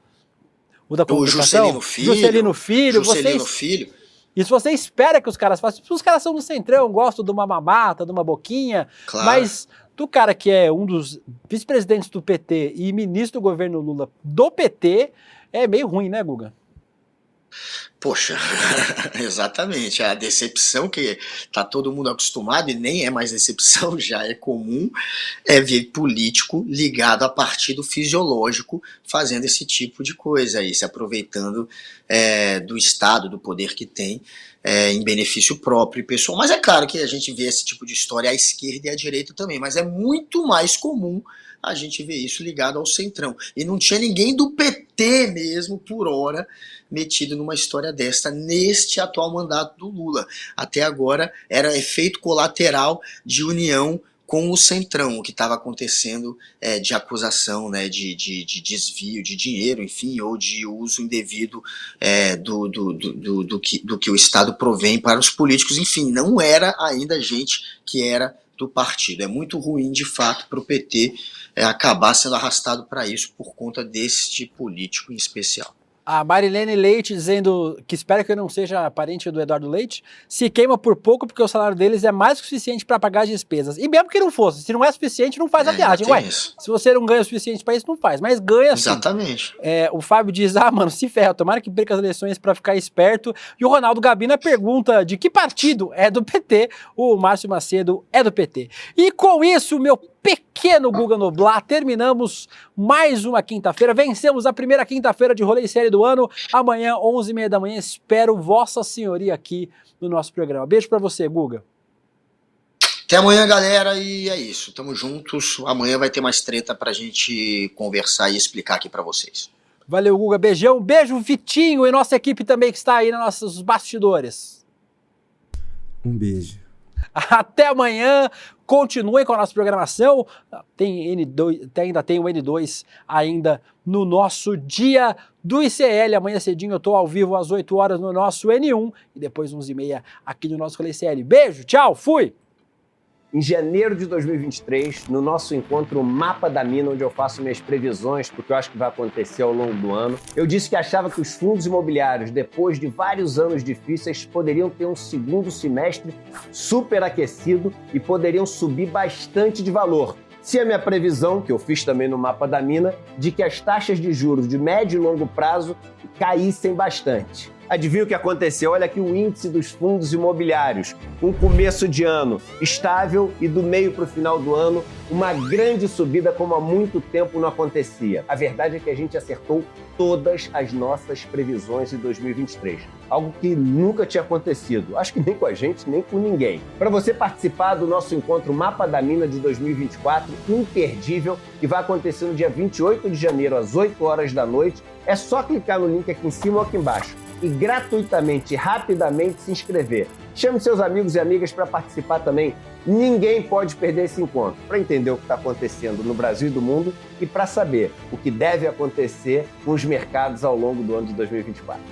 S2: O da comunicação? Juscelino Filho. E se você espera que os caras façam, os caras são do Centrão, gostam de uma mamata, de uma boquinha, claro. Mas do cara que é um dos vice-presidentes do PT e ministro do governo Lula do PT, é meio ruim, né, Guga?
S6: Poxa, exatamente, a decepção que tá todo mundo acostumado, e nem é mais decepção, já é comum, é ver político ligado a partido fisiológico fazendo esse tipo de coisa aí, se aproveitando do Estado, do poder que tem, em benefício próprio e pessoal. Mas é claro que a gente vê esse tipo de história à esquerda e à direita também, mas é muito mais comum a gente ver isso ligado ao centrão. E não tinha ninguém do PT mesmo, por hora, metido numa história desta neste atual mandato do Lula. Até agora era efeito colateral de união com o centrão, o que estava acontecendo de acusação, né, de desvio de dinheiro, enfim, ou de uso indevido do que o Estado provém para os políticos. Enfim, não era ainda gente que era do partido. É muito ruim, de fato, para o PT acabar sendo arrastado para isso por conta deste político em especial.
S2: A Marilene Leite dizendo que espera que eu não seja parente do Eduardo Leite, se queima por pouco porque o salário deles é mais que o suficiente para pagar as despesas. E mesmo que não fosse, se não é suficiente, não faz a viagem. Ué, se você não ganha o suficiente para isso, não faz, mas ganha sim.
S6: Exatamente.
S2: O Fábio diz, mano, se ferra, tomara que perca as eleições para ficar esperto. E o Ronaldo Gabina pergunta de que partido é do PT, o Márcio Macedo é do PT. E com isso, meu pequeno Guga Noblar, terminamos mais uma quinta-feira, vencemos a primeira quinta-feira de Rolê Série do ano, amanhã, 11h30 da manhã, espero Vossa Senhoria aqui no nosso programa. Beijo pra você, Guga.
S6: Até amanhã, galera, e é isso, tamo juntos, amanhã vai ter mais treta pra gente conversar e explicar aqui pra vocês.
S2: Valeu, Guga, beijão, beijo, Vitinho e nossa equipe também que está aí nos nossos bastidores.
S20: Um beijo.
S2: Até amanhã, continuem com a nossa programação, ainda tem o N2 ainda no nosso dia do ICL, amanhã cedinho eu tô ao vivo às 8 horas no nosso N1 e depois 11h30 aqui no nosso Rolê ICL. Beijo, tchau, fui!
S21: Em janeiro de 2023, no nosso encontro Mapa da Mina, onde eu faço minhas previsões para o que eu acho que vai acontecer ao longo do ano, eu disse que achava que os fundos imobiliários, depois de vários anos difíceis, poderiam ter um segundo semestre superaquecido e poderiam subir bastante de valor. Se a minha previsão, que eu fiz também no Mapa da Mina, de que as taxas de juros de médio e longo prazo caíssem bastante. Adivinha o que aconteceu? Olha aqui o índice dos fundos imobiliários. Um começo de ano estável e do meio para o final do ano uma grande subida como há muito tempo não acontecia. A verdade é que a gente acertou todas as nossas previsões de 2023. Algo que nunca tinha acontecido. Acho que nem com a gente, nem com ninguém. Para você participar do nosso encontro Mapa da Mina de 2024, imperdível, que vai acontecer no dia 28 de janeiro, às 8 horas da noite, é só clicar no link aqui em cima ou aqui embaixo e gratuitamente e rapidamente se inscrever. Chame seus amigos e amigas para participar também. Ninguém pode perder esse encontro para entender o que está acontecendo no Brasil e do mundo e para saber o que deve acontecer com os mercados ao longo do ano de 2024.